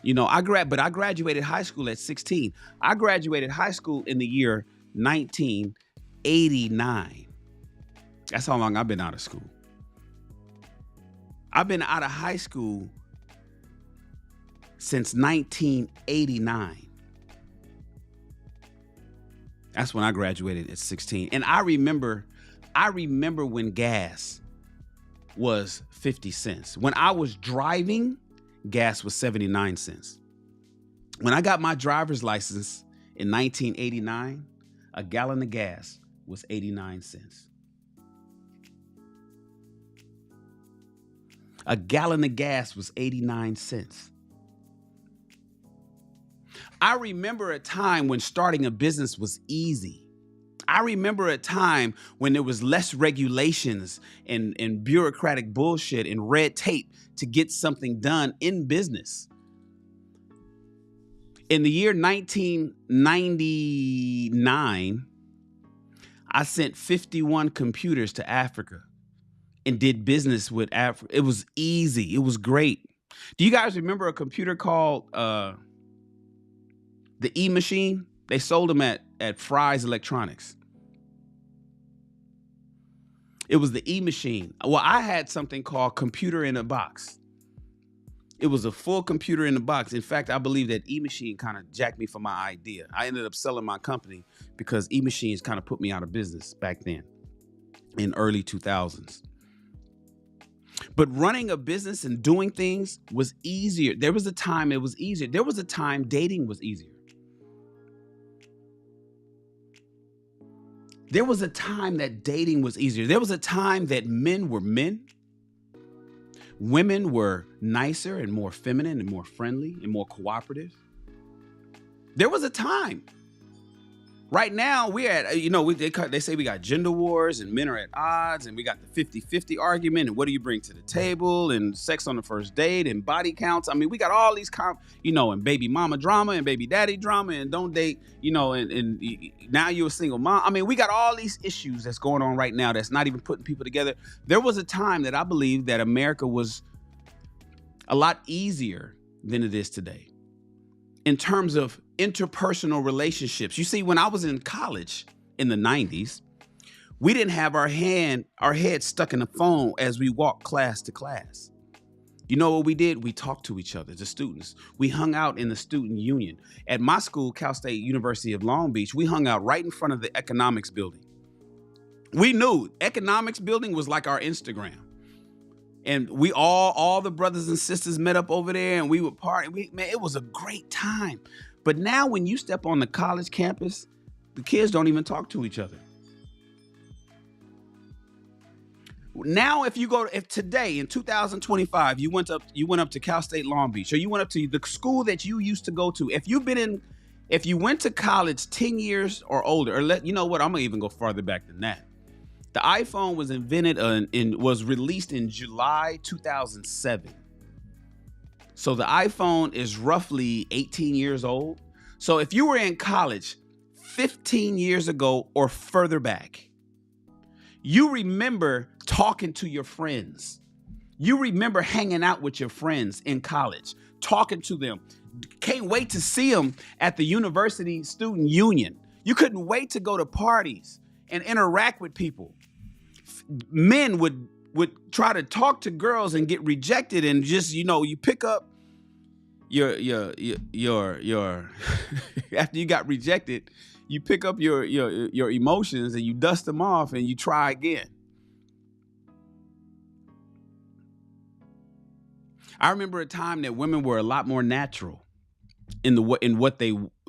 You know, I graduated high school at 16. I graduated high school in the year 1989. That's how long I've been out of school. I've been out of high school since 1989. That's when I graduated at 16. And I remember when gas was 50 cents. When I was driving, gas was 79 cents. When I got my driver's license in 1989, a gallon of gas was 89 cents. A gallon of gas was 89 cents. I remember a time when starting a business was easy. I remember a time when there was less regulations and bureaucratic bullshit and red tape to get something done in business. In the year 1999, I sent 51 computers to Africa and did business with Africa. It was easy. It was great. Do you guys remember a computer called the E-Machine? They sold them at Fry's Electronics. It was the E-Machine. Well, I had something called Computer in a Box. It was a full computer in a box. In fact, I believe that E-Machine kind of jacked me for my idea. I ended up selling my company because E-Machines kind of put me out of business back then in early 2000s. But running a business and doing things was easier. There was a time it was easier. There was a time dating was easier. There was a time that dating was easier. There was a time that men were men. Women were nicer and more feminine and more friendly and more cooperative. There was a time. Right now, we're at, they say we got gender wars and men are at odds and we got the 50-50 argument and what do you bring to the table and sex on the first date and body counts. I mean, we got all these, and baby mama drama and baby daddy drama and don't date, and now you're a single mom. I mean, we got all these issues that's going on right now that's not even putting people together. There was a time that I believe that America was a lot easier than it is today in terms of interpersonal relationships. You see, when I was in college in the 90s, We didn't have our head stuck in the phone as we walked class to class. You know what we did? We talked to each other, the students. We hung out in the student union. At my school, Cal State University of Long Beach, we hung out right in front of the economics building. We knew economics building was like our Instagram. And we all the brothers and sisters met up over there and we would party. Man, it was a great time. But now when you step on the college campus, the kids don't even talk to each other. Now, if today in 2025, you went up to Cal State Long Beach, or you went up to the school that you used to go to, if you went to college 10 years or older, you know what, I'm gonna even go farther back than that. The iPhone was was released in July 2007. So the iPhone is roughly 18 years old. So if you were in college 15 years ago or further back, you remember talking to your friends. You remember hanging out with your friends in college, talking to them. Can't wait to see them at the university student union. You couldn't wait to go to parties and interact with people. Men would try to talk to girls and get rejected, and just, you pick up your after you got rejected, you pick up your emotions and you dust them off and you try again. I remember a time that women were a lot more natural a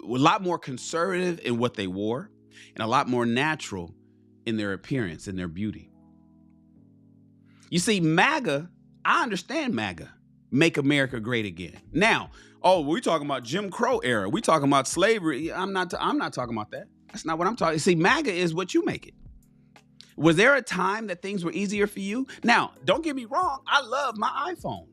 lot more conservative in what they wore, and a lot more natural in their appearance and their beauty. You see, MAGA, I understand MAGA, Make America Great Again. Now, we're talking about Jim Crow era. We're talking about slavery. I'm not talking about that. That's not what I'm talking. See, MAGA is what you make it. Was there a time that things were easier for you? Now, don't get me wrong. I love my iPhone.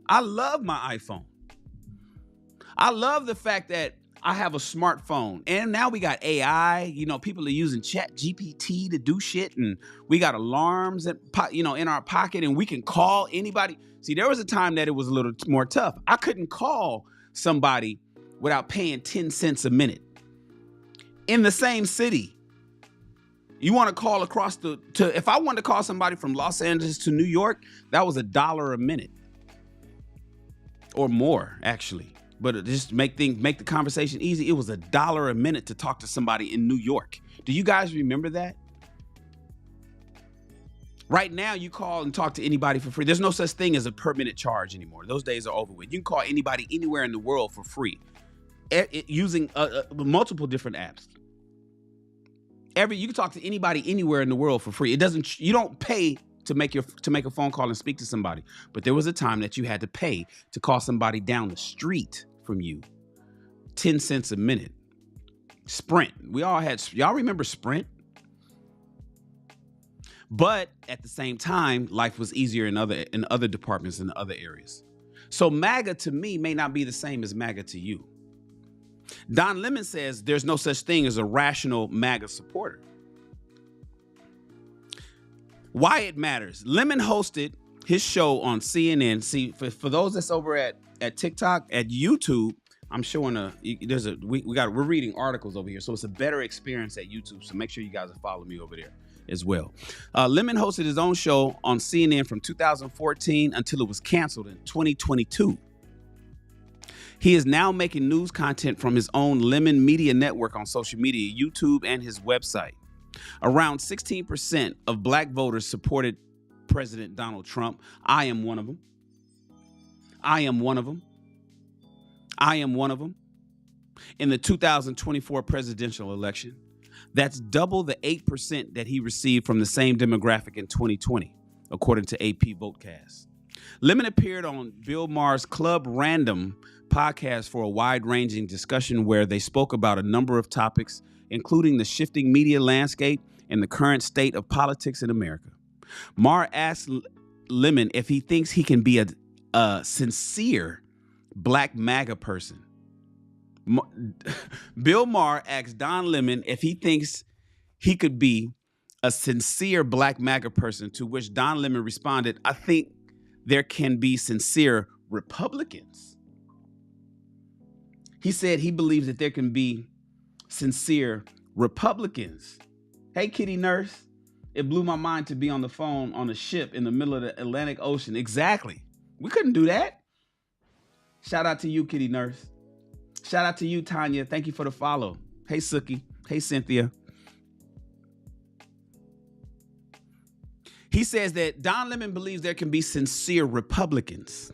I love the fact that I have a smartphone, and now we got AI. People are using Chat GPT to do shit, and we got alarms in our pocket, and we can call anybody. See, there was a time that it was a little more tough. I couldn't call somebody without paying 10 cents a minute in the same city. You want to call if I wanted to call somebody from Los Angeles to New York, that was $1 a minute or more, actually. But just make the conversation easy, it was $1 a minute to talk to somebody in New York. Do you guys remember that? Right now, you call and talk to anybody for free. There's no such thing as a per minute charge anymore. Those days are over with. You can call anybody anywhere in the world for free using multiple different apps. You can talk to anybody anywhere in the world for free. You don't pay to make a phone call and speak to somebody. But there was a time that you had to pay to call somebody down the street from you. 10 cents a minute. Sprint. Y'all remember Sprint? But at the same time, life was easier in other departments, in other areas. So MAGA to me may not be the same as MAGA to you. Don Lemon says there's no such thing as a rational MAGA supporter. Why it matters. Lemon hosted his show on CNN. See, for those that's over at TikTok, at YouTube, I'm showing we're reading articles over here, so it's a better experience at YouTube. So make sure you guys are following me over there as well. Lemon hosted his own show on CNN from 2014 until it was canceled in 2022. He is now making news content from his own Lemon Media Network on social media, YouTube, and his website. Around 16% of black voters supported President Donald Trump. I am one of them. In the 2024 presidential election. That's double the 8% that he received from the same demographic in 2020, according to AP Votecast. Lemon appeared on Bill Maher's Club Random podcast for a wide-ranging discussion where they spoke about a number of topics, including the shifting media landscape and the current state of politics in America. Maher asked Lemon if he thinks he can be a sincere black MAGA person. Bill Maher asked Don Lemon if he thinks he could be a sincere black MAGA person, to which Don Lemon responded, I think there can be sincere Republicans. He said he believes that there can be sincere Republicans. Hey, Kitty Nurse. It blew my mind to be on the phone on a ship in the middle of the Atlantic Ocean. Exactly. We couldn't do that. Shout out to you, Kitty Nurse. Shout out to you, Tanya. Thank you for the follow. Hey, Suki. Hey, Cynthia. He says that Don Lemon believes there can be sincere Republicans.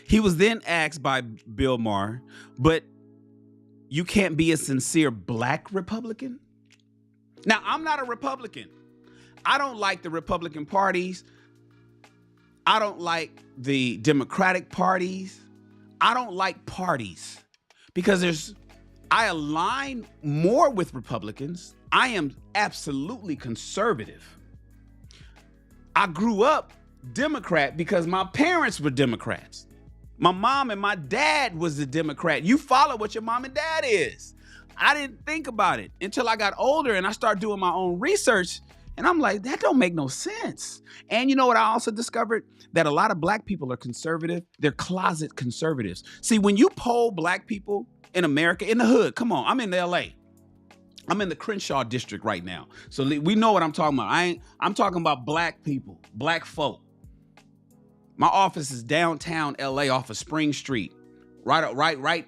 He was then asked by Bill Maher, but you can't be a sincere Black Republican? Now, I'm not a Republican. I don't like the Republican parties. I don't like the Democratic parties. I don't like parties because I align more with Republicans. I am absolutely conservative. I grew up Democrat because my parents were Democrats. My mom and my dad was a Democrat. You follow what your mom and dad is. I didn't think about it until I got older and I started doing my own research. And I'm like, that don't make no sense. And you know what I also discovered? That a lot of Black people are conservative. They're closet conservatives. See, when you poll Black people in America, in the hood, come on, I'm in LA. I'm in the Crenshaw district right now. So we know what I'm talking about. I'm talking about Black people, Black folk. My office is downtown LA off of Spring Street. Right,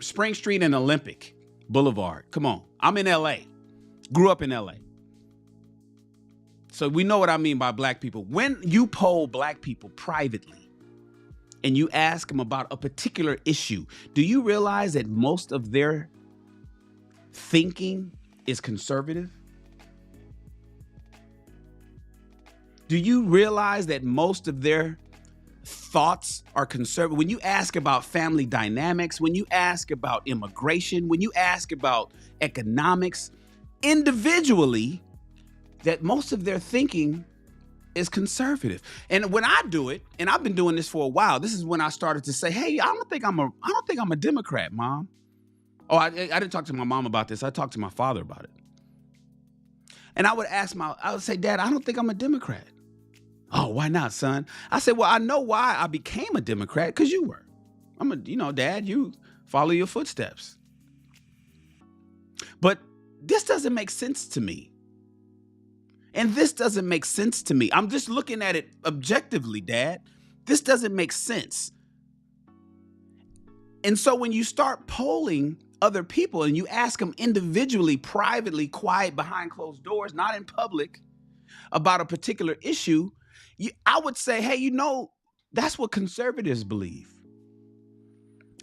Spring Street and Olympic Boulevard. Come on, I'm in LA. Grew up in LA. So we know what I mean by Black people. When you poll Black people privately and you ask them about a particular issue, do you realize that most of their thinking is conservative? Do you realize that most of their thoughts are conservative? When you ask about family dynamics, when you ask about immigration, when you ask about economics, individually, that most of their thinking is conservative. And when I do it, and I've been doing this for a while, this is when I started to say, hey, I don't think I'm a Democrat, Mom. Oh, I didn't talk to my mom about this. I talked to my father about it. And I would say, Dad, I don't think I'm a Democrat. Oh, why not, son? I said, well, I know why I became a Democrat, because you were. Dad, you follow your footsteps. But this doesn't make sense to me. And this doesn't make sense to me. I'm just looking at it objectively, Dad. This doesn't make sense. And so when you start polling other people and you ask them individually, privately, quiet, behind closed doors, not in public, about a particular issue, I would say, hey, that's what conservatives believe.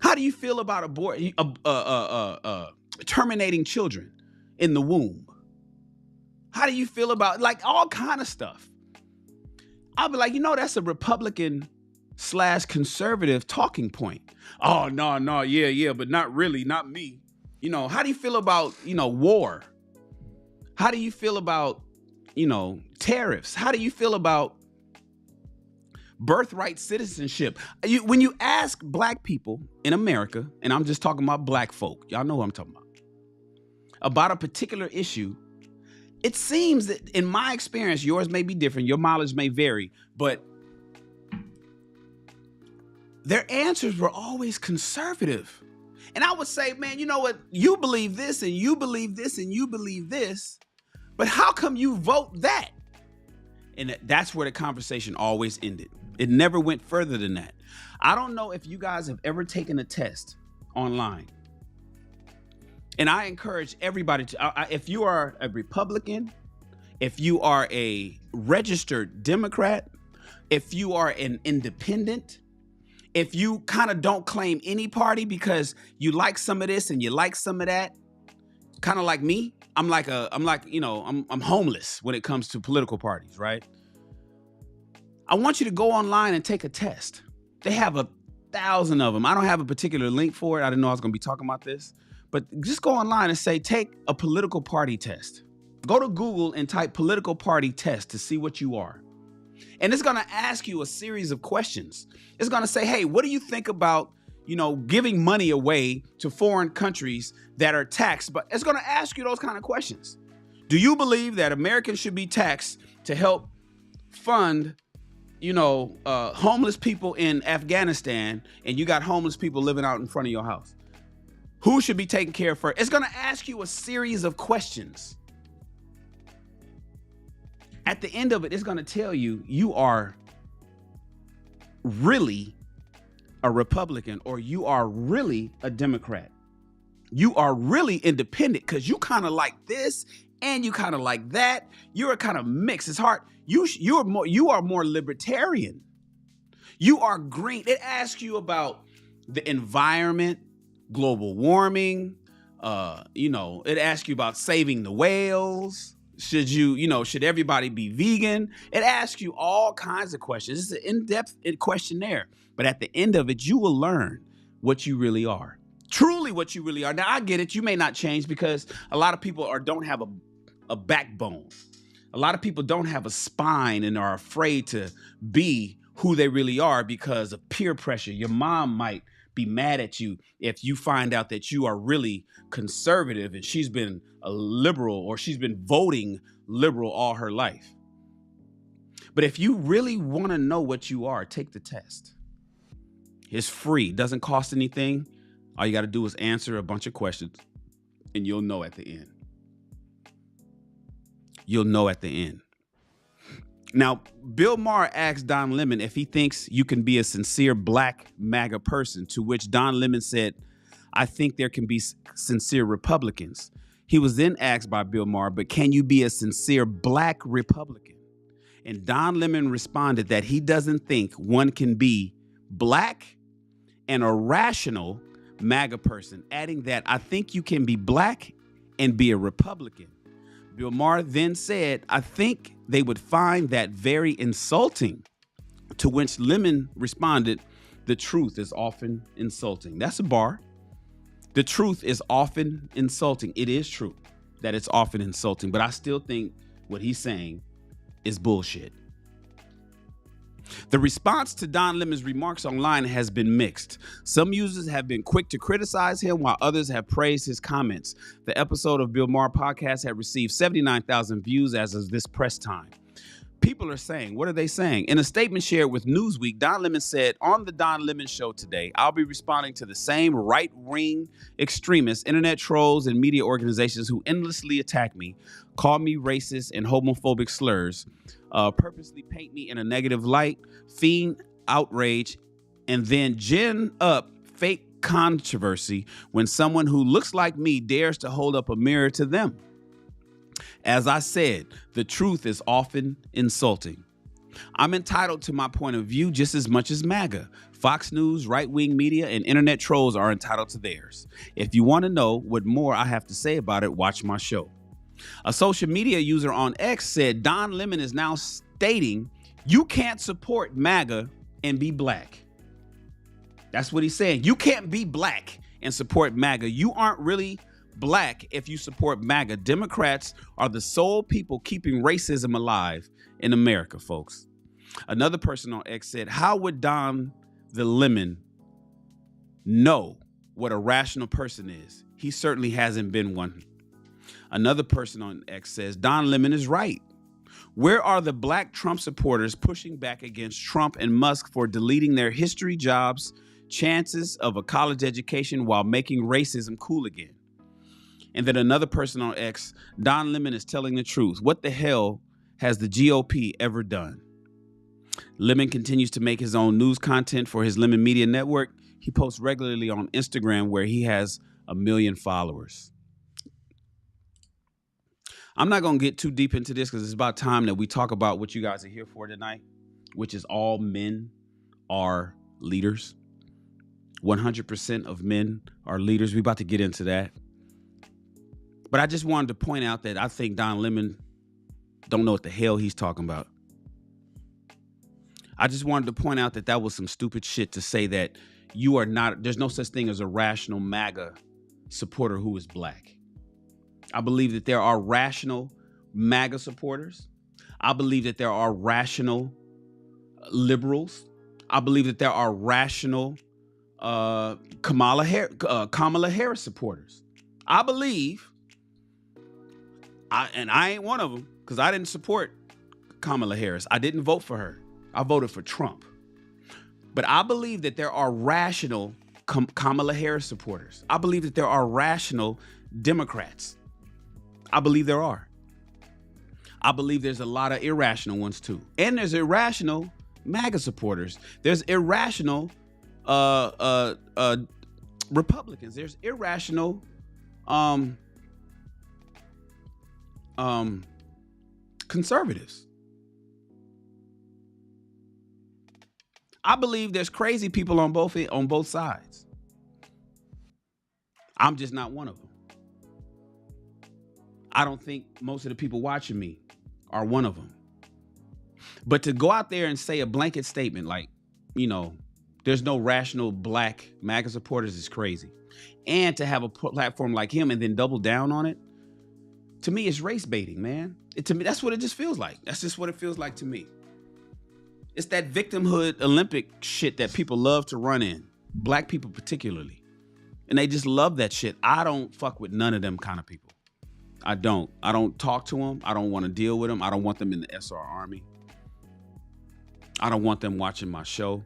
How do you feel about terminating children in the womb? How do you feel about all kind of stuff? I'll be like, that's a Republican/conservative talking point. Oh, no, yeah, but not really, not me. How do you feel about, war? How do you feel about, tariffs? How do you feel about birthright citizenship? When you ask Black people in America, and I'm just talking about Black folk, y'all know what I'm talking about a particular issue, it seems that in my experience, yours may be different, your mileage may vary, but their answers were always conservative. And I would say, man, you know what? You believe this and you believe this and you believe this, but how come you vote that? And that's where the conversation always ended. It never went further than that. I don't know if you guys have ever taken a test online. And I encourage everybody to, if you are a Republican, if you are a registered Democrat, if you are an independent, if you kind of don't claim any party because you like some of this and you like some of that, kind of like me, I'm homeless when it comes to political parties, right? I want you to go online and take a test. They have 1,000 of them. I don't have a particular link for it. I didn't know I was going to be talking about this. But just go online and say, take a political party test. Go to Google and type political party test to see what you are. And it's going to ask you a series of questions. It's going to say, hey, what do you think about, giving money away to foreign countries that are taxed? But it's going to ask you those kind of questions. Do you believe that Americans should be taxed to help fund, homeless people in Afghanistan, and you got homeless people living out in front of your house? Who should be taken care of first? It's going to ask you a series of questions. At the end of it, it's going to tell you you are really a Republican or you are really a Democrat. You are really independent because you kind of like this and you kind of like that. You're a kind of mix. It's hard. You are more libertarian. You are green. It asks you about the environment, global warming. It asks you about saving the whales. Should everybody be vegan? It asks you all kinds of questions. It's an in-depth questionnaire. But at the end of it, you will learn what you really are. Truly what you really are. Now, I get it. You may not change because a lot of people don't have a backbone. A lot of people don't have a spine and are afraid to be who they really are because of peer pressure. Your mom might be mad at you if you find out that you are really conservative and she's been a liberal or she's been voting liberal all her life. But if you really want to know what you are, take the test. It's free, doesn't cost anything. All you got to do is answer a bunch of questions and you'll know at the end. You'll know at the end. Now, Bill Maher asked Don Lemon if he thinks you can be a sincere black MAGA person, to which Don Lemon said, I think there can be sincere Republicans. He was then asked by Bill Maher, but can you be a sincere black Republican? And Don Lemon responded that he doesn't think one can be black and a rational MAGA person, adding that I think you can be black and be a Republican. Bill Maher then said, I think they would find that very insulting, to which Lemon responded, the truth is often insulting. That's a bar. The truth is often insulting. It is true that it's often insulting, but I still think what he's saying is bullshit. The response to Don Lemon's remarks online has been mixed. Some users have been quick to criticize him, while others have praised his comments. The episode of Bill Maher podcast had received 79,000 views as of this press time. People are saying, what are they saying? In a statement shared with Newsweek, Don Lemon said, on the Don Lemon Show today, I'll be responding to the same right-wing extremists, internet trolls, and media organizations who endlessly attack me, call me racist and homophobic slurs, purposely paint me in a negative light, feign outrage, and then gin up fake controversy when someone who looks like me dares to hold up a mirror to them. As I said, the truth is often insulting. I'm entitled to my point of view just as much as MAGA. Fox News, right-wing media, and internet trolls are entitled to theirs. If you want to know what more I have to say about it, watch my show. A social media user on X said Don Lemon is now stating you can't support MAGA and be black. That's what he's saying. You can't be black and support MAGA. You aren't really black if you support MAGA. Democrats are the sole people keeping racism alive in America, folks. Another person on X said, how would Don the Lemon know what a rational person is? He certainly hasn't been one. Another person on X says, Don Lemon is right. Where are the black Trump supporters pushing back against Trump and Musk for deleting their history, jobs, chances of a college education while making racism cool again? And then another person on X, Don Lemon is telling the truth. What the hell has the GOP ever done? Lemon continues to make his own news content for his Lemon Media Network. He posts regularly on Instagram, where he has 1 million followers. I'm not going to get too deep into this because it's about time that we talk about what you guys are here for tonight, which is all men are leaders. 100% of men are leaders. We're about to get into that. But I just wanted to point out that I think Don Lemon don't know what the hell he's talking about. I just wanted to point out that was some stupid shit to say that you are not, there's no such thing as a rational MAGA supporter who is black. I believe that there are rational MAGA supporters. I believe that there are rational liberals. I believe that there are rational Kamala Harris supporters. I believe, and I ain't one of them because I didn't support Kamala Harris. I didn't vote for her. I voted for Trump. But I believe that there are rational Kamala Harris supporters. I believe that there are rational Democrats. I believe there are. I believe there's a lot of irrational ones too. And there's irrational MAGA supporters. There's irrational Republicans. There's irrational conservatives. I believe there's crazy people on both sides. I'm just not one of them. I don't think most of the people watching me are one of them. But to go out there and say a blanket statement like, you know, there's no rational black MAGA supporters is crazy. And to have a platform like him and then double down on it, to me, it's race baiting, man. To me, that's what it just feels like. That's just what it feels like to me. It's that victimhood Olympic shit that people love to run in, black people particularly. And they just love that shit. I don't fuck with none of them kind of people. I don't talk to them. I don't want to deal with them. I don't want them in the SR Army. I don't want them watching my show.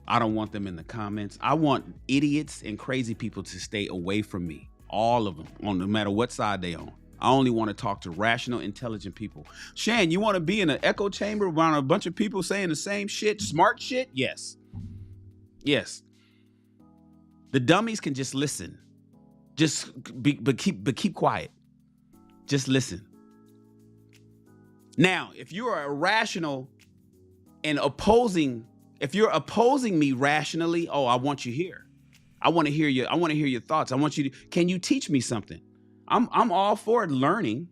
I don't want them in the comments. I want idiots and crazy people to stay away from me. All of them, no matter what side they on. I only want to talk to rational, intelligent people. Shan, you want to be in an echo chamber around a bunch of people saying the same shit, smart shit? Yes. Yes. The dummies can just listen. But keep quiet. Just listen. Now, if you are irrational and if you're opposing me rationally, oh, I want you here. I want to hear your thoughts. Can you teach me something? I'm all for learning.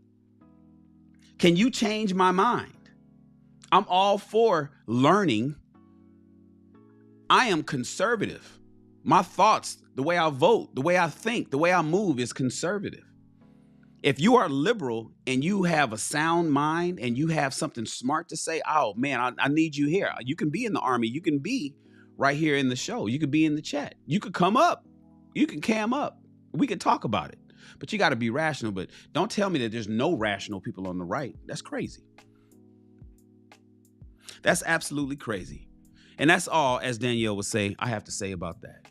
Can you change my mind? I'm all for learning. I am conservative. My thoughts, the way I vote, the way I think, the way I move is conservative. If you are liberal and you have a sound mind and you have something smart to say, oh man, I need you here. You can be in the army. You can be right here in the show. You could be in the chat. You could come up. You can cam up. We could talk about it. But you got to be rational. But don't tell me that there's no rational people on the right. That's crazy. That's absolutely crazy. And that's all, as Danielle would say, I have to say about that.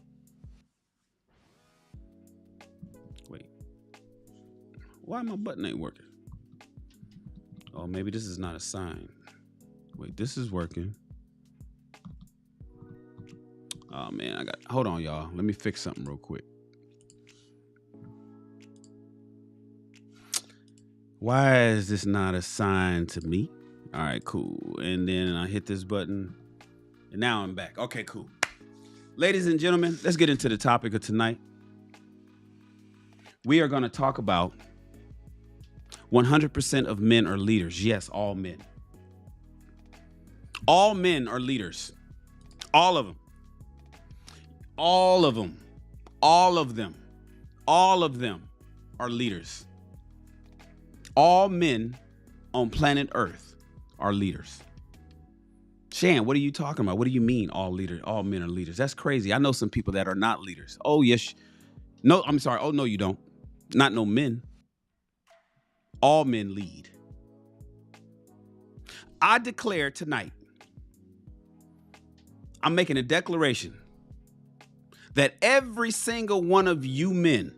Wait. Why my button ain't working? Oh, maybe this is not a sign. Wait, this is working. Oh man, hold on, y'all. Let me fix something real quick. Why is this not a sign to me? All right, cool. And then I hit this button and now I'm back. Okay, cool. Ladies and gentlemen, let's get into the topic of tonight. We are going to talk about 100% of men are leaders. Yes, all men. All men are leaders. All of them. All of them. All of them. All of them are leaders. All men on planet Earth are leaders. Shan, what are you talking about? What do you mean all men are leaders? That's crazy. I know some people that are not leaders. Oh, yes. No, I'm sorry. Oh, no, you don't. Not no men. All men lead. I declare tonight, I'm making a declaration that every single one of you men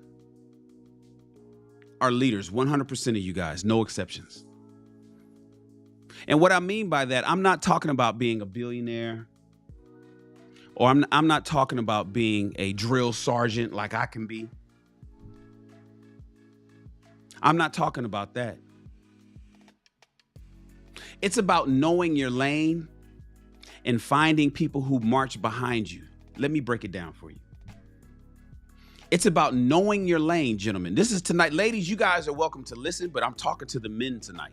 are leaders. 100% of you guys, no exceptions. And what I mean by that, I'm not talking about being a billionaire, or I'm not talking about being a drill sergeant like I can be. I'm not talking about that. It's about knowing your lane and finding people who march behind you. Let me break it down for you. It's about knowing your lane, gentlemen. This is tonight. Ladies, you guys are welcome to listen, but I'm talking to the men tonight.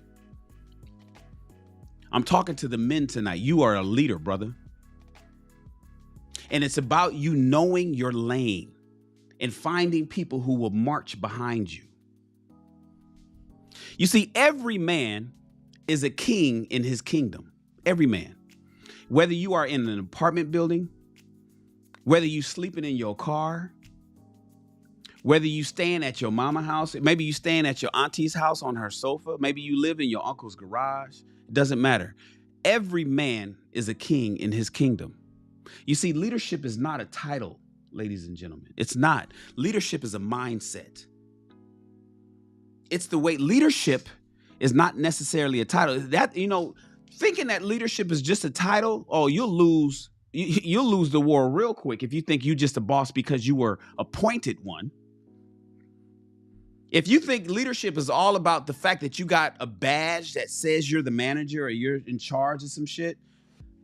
I'm talking to the men tonight. You are a leader, brother. And it's about you knowing your lane and finding people who will march behind you. You see, every man is a king in his kingdom. Every man. Whether you are in an apartment building, whether you sleeping in your car, whether you staying at your mama's house, maybe you staying at your auntie's house on her sofa, maybe you live in your uncle's garage, it doesn't matter. Every man is a king in his kingdom. You see, leadership is not a title, ladies and gentlemen. It's not. Leadership is a mindset. it's the way leadership is not necessarily a title. That, thinking that leadership is just a title, oh, you'll lose the war real quick if you think you're just a boss because you were appointed one. If you think leadership is all about the fact that you got a badge that says you're the manager or you're in charge of some shit,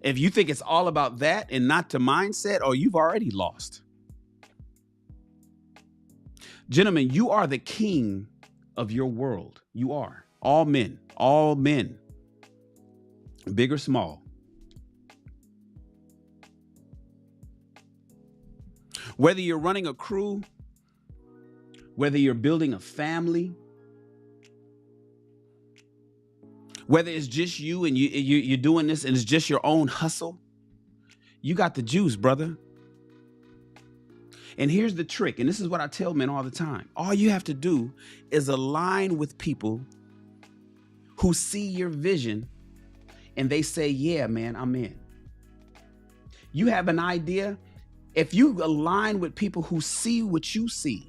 if you think it's all about that and not the mindset, oh, you've already lost. Gentlemen, you are the king of your world. You are. All men, big or small. Whether you're running a crew, whether you're building a family, whether it's just you and you're doing this and it's just your own hustle, you got the juice, brother. And here's the trick, and this is what I tell men all the time. All you have to do is align with people who see your vision and they say, yeah, man, I'm in. You have an idea. If you align with people who see what you see,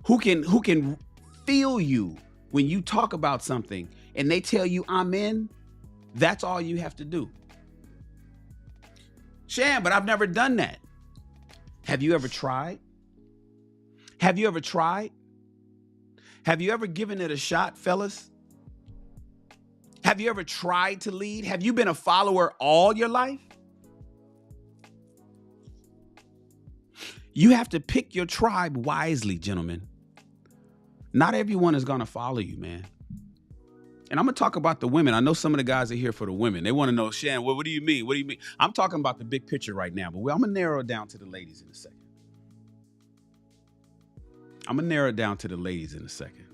who can feel you when you talk about something and they tell you I'm in, that's all you have to do. Shan, but I've never done that. Have you ever tried? Have you ever tried? Have you ever given it a shot, fellas? Have you ever tried to lead? Have you been a follower all your life? You have to pick your tribe wisely, gentlemen. Not everyone is going to follow you, man. And I'm going to talk about the women. I know some of the guys are here for the women. They want to know, Shan, what do you mean? What do you mean? I'm talking about the big picture right now, but I'm going to narrow it down to the ladies in a second.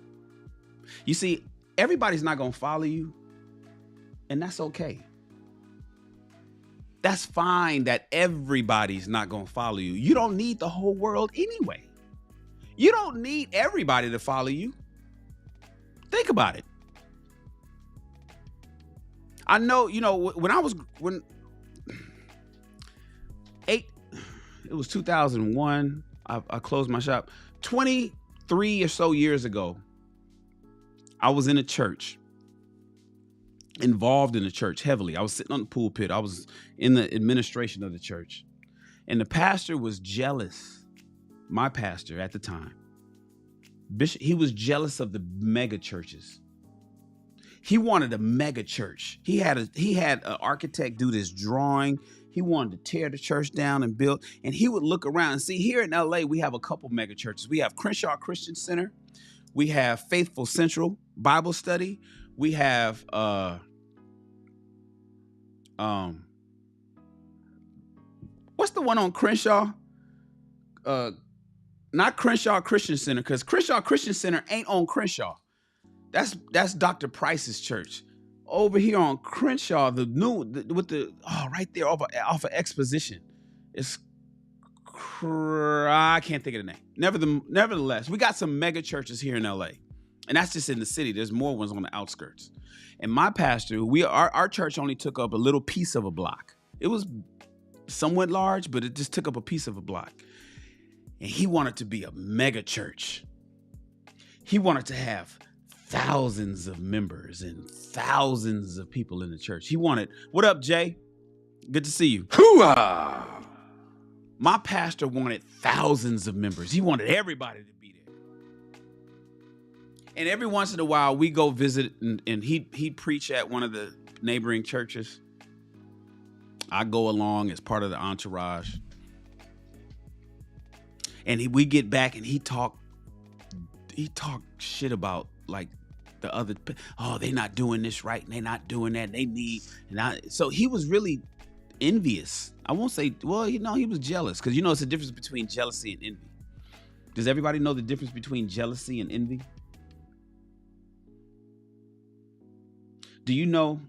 You see, everybody's not going to follow you, and that's okay. That's fine that everybody's not going to follow you. You don't need the whole world anyway. You don't need everybody to follow you. Think about it. I know, it was 2001. I closed my shop. 23 or so years ago, I was in a church, involved in the church heavily. I was sitting on the pulpit. I was in the administration of the church. And the pastor was jealous. My pastor at the time, Bishop, he was jealous of the mega churches. He wanted a mega church. He had an architect do this drawing. He wanted to tear the church down and build. And he would look around and see, here in LA, we have a couple mega churches. We have Crenshaw Christian Center. We have Faithful Central Bible Study. We have what's the one on Crenshaw? Not Crenshaw Christian Center, because Crenshaw Christian Center ain't on Crenshaw. That's Dr. Price's church. Over here on Crenshaw, right there off of Exposition. I can't think of the name. Nevertheless, we got some mega churches here in LA. And that's just in the city. There's more ones on the outskirts. And my pastor, our church only took up a little piece of a block. It was somewhat large, but it just took up a piece of a block. And he wanted to be a mega church. He wanted to have thousands of members and thousands of people in the church. He wanted, what up, Jay? Good to see you. Hoo-ah! My pastor wanted thousands of members. He wanted everybody to be there. And every once in a while, we go visit, and he'd preach at one of the neighboring churches. I go along as part of the entourage. And we get back, and he talked shit about, like, the other, they're not doing this right, and they're not doing that. They need, so he was really envious. I won't say, he was jealous, because it's the difference between jealousy and envy. Does everybody know the difference between jealousy and envy? Do you know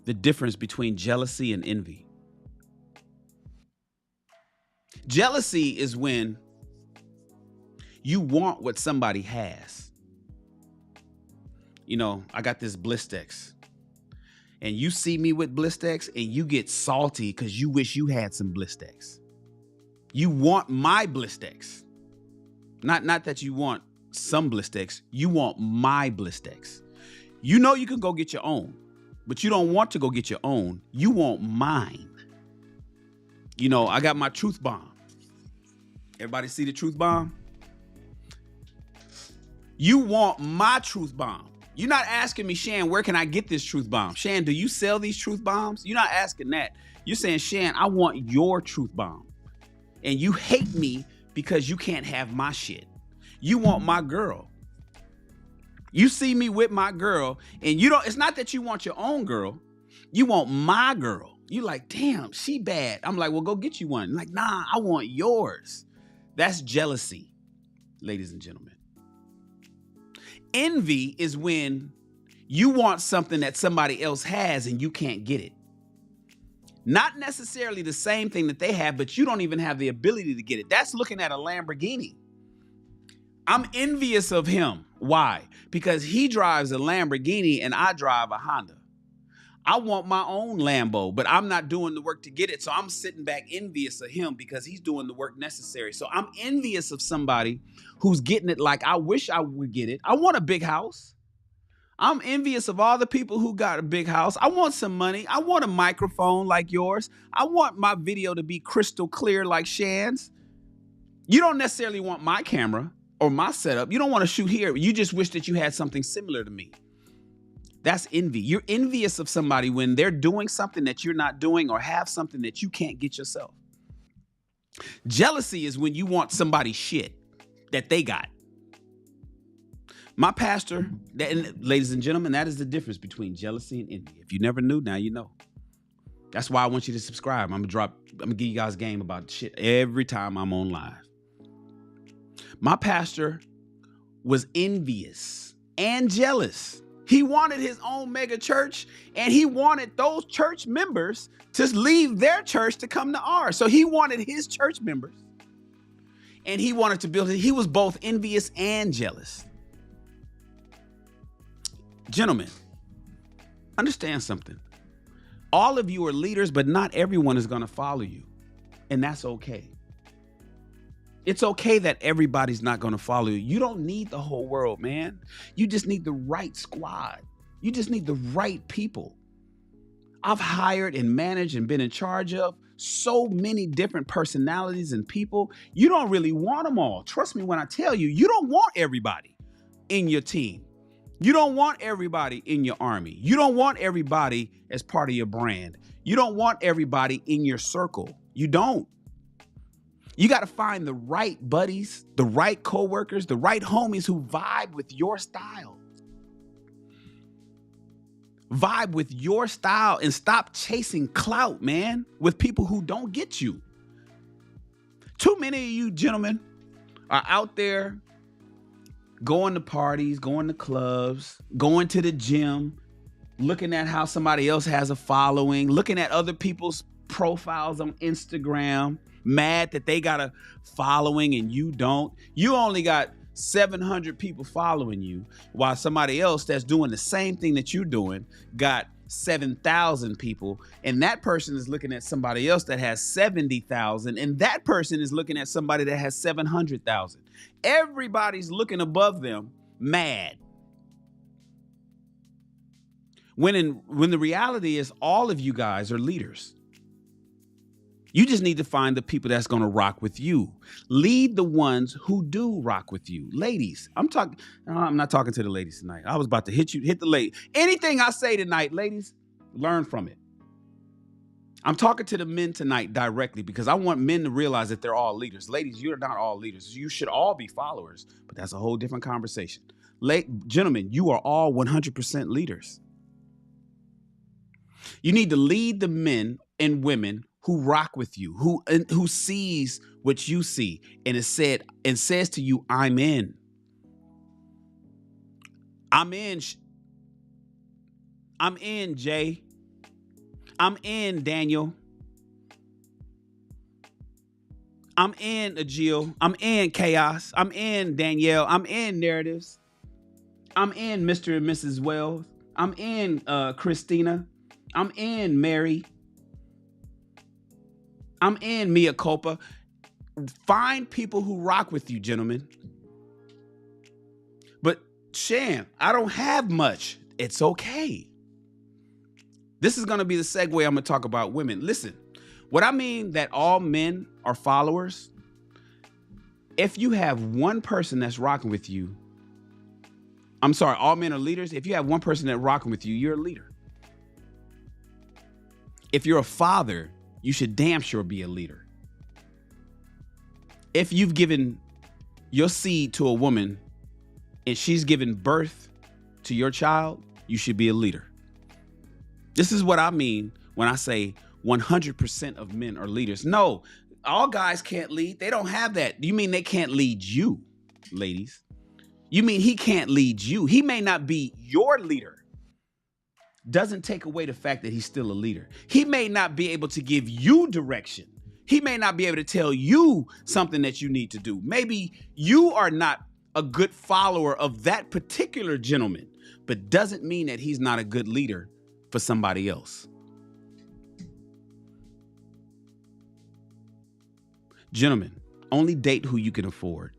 the difference between jealousy and envy? Jealousy is when you want what somebody has. I got this Blistex, and you see me with Blistex, and you get salty because you wish you had some Blistex. You want my Blistex. Not that you want some Blistex. You want my Blistex. You know you can go get your own, but you don't want to go get your own. You want mine. You know, I got my truth bomb. Everybody see the truth bomb? You want my truth bomb. You're not asking me, Shan, where can I get this truth bomb? Shan, do you sell these truth bombs? You're not asking that. You're saying, Shan, I want your truth bomb. And you hate me because you can't have my shit. You want my girl. You see me with my girl, and you don't, it's not that you want your own girl. You want my girl. You like, damn, she bad. I'm like, well, go get you one. Like, nah, I want yours. That's jealousy, ladies and gentlemen. Envy is when you want something that somebody else has and you can't get it. Not necessarily the same thing that they have, but you don't even have the ability to get it. That's looking at a Lamborghini. I'm envious of him. Why? Because he drives a Lamborghini and I drive a Honda. I want my own Lambo, but I'm not doing the work to get it. So I'm sitting back envious of him because he's doing the work necessary. So I'm envious of somebody who's getting it like I wish I would get it. I want a big house. I'm envious of all the people who got a big house. I want some money. I want a microphone like yours. I want my video to be crystal clear like Shan's. You don't necessarily want my camera or my setup. You don't want to shoot here. You just wish that you had something similar to me. That's envy. You're envious of somebody when they're doing something that you're not doing or have something that you can't get yourself. Jealousy is when you want somebody's shit that they got. My pastor, and ladies and gentlemen, that is the difference between jealousy and envy. If you never knew, now you know. That's why I want you to subscribe. I'm gonna give you guys game about shit every time I'm on live. My pastor was envious and jealous. He wanted his own mega church, and he wanted those church members to leave their church to come to ours. So he wanted his church members, and he wanted to build it. He was both envious and jealous. Gentlemen, understand something. All of you are leaders, but not everyone is going to follow you, and that's okay. It's okay that everybody's not going to follow you. You don't need the whole world, man. You just need the right squad. You just need the right people. I've hired and managed and been in charge of so many different personalities and people. You don't really want them all. Trust me when I tell you, you don't want everybody in your team. You don't want everybody in your army. You don't want everybody as part of your brand. You don't want everybody in your circle. You don't. You got to find the right buddies, the right coworkers, the right homies who vibe with your style. Vibe with your style and stop chasing clout, man, with people who don't get you. Too many of you gentlemen are out there going to parties, going to clubs, going to the gym, looking at how somebody else has a following, looking at other people's profiles on Instagram, mad that they got a following and you don't. You only got 700 people following you, while somebody else that's doing the same thing that you're doing got 7,000 people, and that person is looking at somebody else that has 70,000, and that person is looking at somebody that has 700,000. Everybody's looking above them, mad. When the reality is all of you guys are leaders. You just need to find the people that's going to rock with you. Lead the ones who do rock with you. Ladies, I'm not talking to the ladies tonight. I was about to hit the lady. Anything I say tonight, ladies, learn from it. I'm talking to the men tonight directly because I want men to realize that they're all leaders. Ladies, you're not all leaders. You should all be followers, but that's a whole different conversation. Gentlemen, you are all 100% leaders. You need to lead the men and women who rock with you, who sees what you see and says to you, I'm in. I'm in, Jay. I'm in, Daniel. I'm in, Agil. I'm in, Chaos. I'm in, Danielle. I'm in, Narratives. I'm in, Mr. and Mrs. Wells. I'm in, Christina. I'm in, Mary. I'm in, Mia Culpa. Find people who rock with you, gentlemen. But Shan, I don't have much. It's okay. This is going to be the segue I'm going to talk about women. Listen, what I mean that all men are followers, if you have one person that's rocking with you, I'm sorry, all men are leaders. If you have one person that's rocking with you, you're a leader. If you're a father, you should damn sure be a leader. If you've given your seed to a woman and she's given birth to your child, you should be a leader. This is what I mean when I say 100% of men are leaders. No, all guys can't lead. They don't have that. You mean they can't lead you, ladies? You mean he can't lead you? He may not be your leader. Doesn't take away the fact that he's still a leader. He may not be able to give you direction. He may not be able to tell you something that you need to do. Maybe you are not a good follower of that particular gentleman, but doesn't mean that he's not a good leader for somebody else. Gentlemen, only date who you can afford.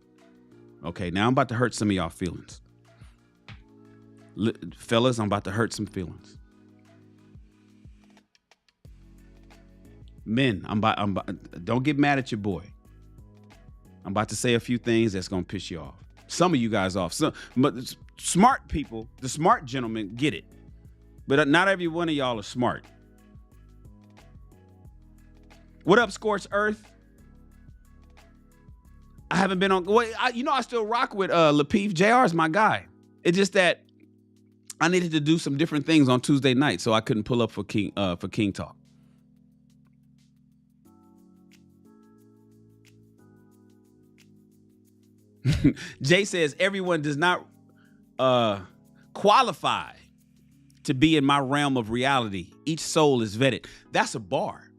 Okay, now I'm about to hurt some of y'all feelings. Fellas, I'm about to hurt some feelings. Men, don't get mad at your boy. I'm about to say a few things that's going to piss you off. Some of you guys off. But smart people, the smart gentlemen get it. But not every one of y'all are smart. What up, Scorched Earth? I haven't been on. Well, I still rock with Lapeef. JR is my guy. It's just that I needed to do some different things on Tuesday night, so I couldn't pull up for King Talk. Jay says everyone does not qualify to be in my realm of reality. Each soul is vetted. That's a bar.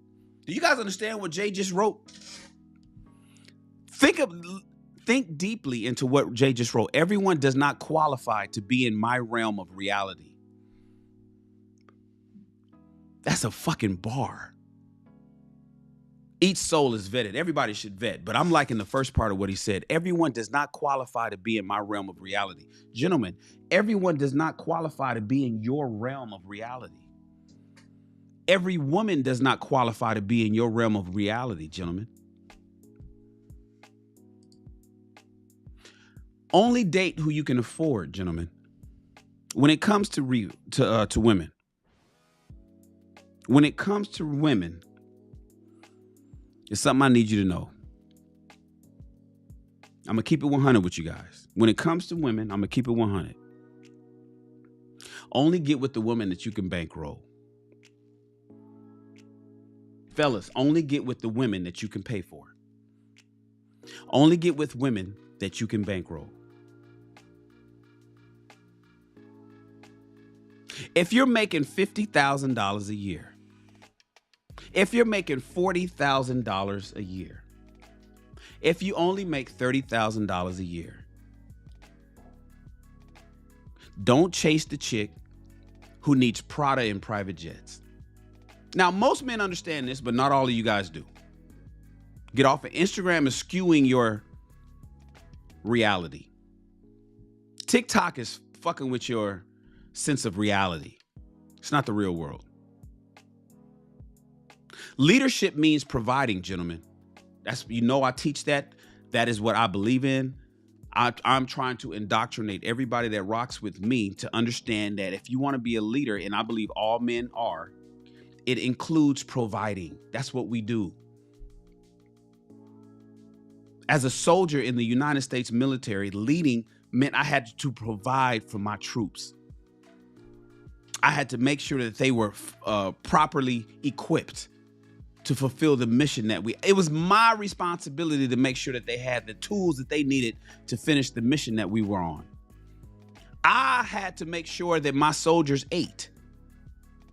Do you guys understand what Jay just wrote? Think deeply into what Jay just wrote. Everyone does not qualify to be in my realm of reality. That's a fucking bar. Each soul is vetted. Everybody should vet. But I'm liking the first part of what he said. Everyone does not qualify to be in my realm of reality. Gentlemen, everyone does not qualify to be in your realm of reality. Every woman does not qualify to be in your realm of reality, gentlemen. Only date who you can afford, gentlemen. When it comes to women. When it comes to women, it's something I need you to know. I'm going to keep it 100 with you guys. When it comes to women, I'm going to keep it 100. Only get with the woman that you can bankroll. Fellas, only get with the women that you can pay for. Only get with women that you can bankroll. If you're making $50,000 a year, if you're making $40,000 a year, if you only make $30,000 a year, don't chase the chick who needs Prada and private jets. Now, most men understand this, but not all of you guys do. Get off of Instagram is skewing your reality. TikTok is fucking with your sense of reality. It's not the real world. Leadership means providing, gentlemen. I teach that. That is what I believe in. I'm trying to indoctrinate everybody that rocks with me to understand that if you want to be a leader, and I believe all men are, it includes providing. That's what we do. As a soldier in the United States military, leading meant I had to provide for my troops. I had to make sure that they were properly equipped to fulfill the mission it was my responsibility to make sure that they had the tools that they needed to finish the mission that we were on. I had to make sure that my soldiers ate.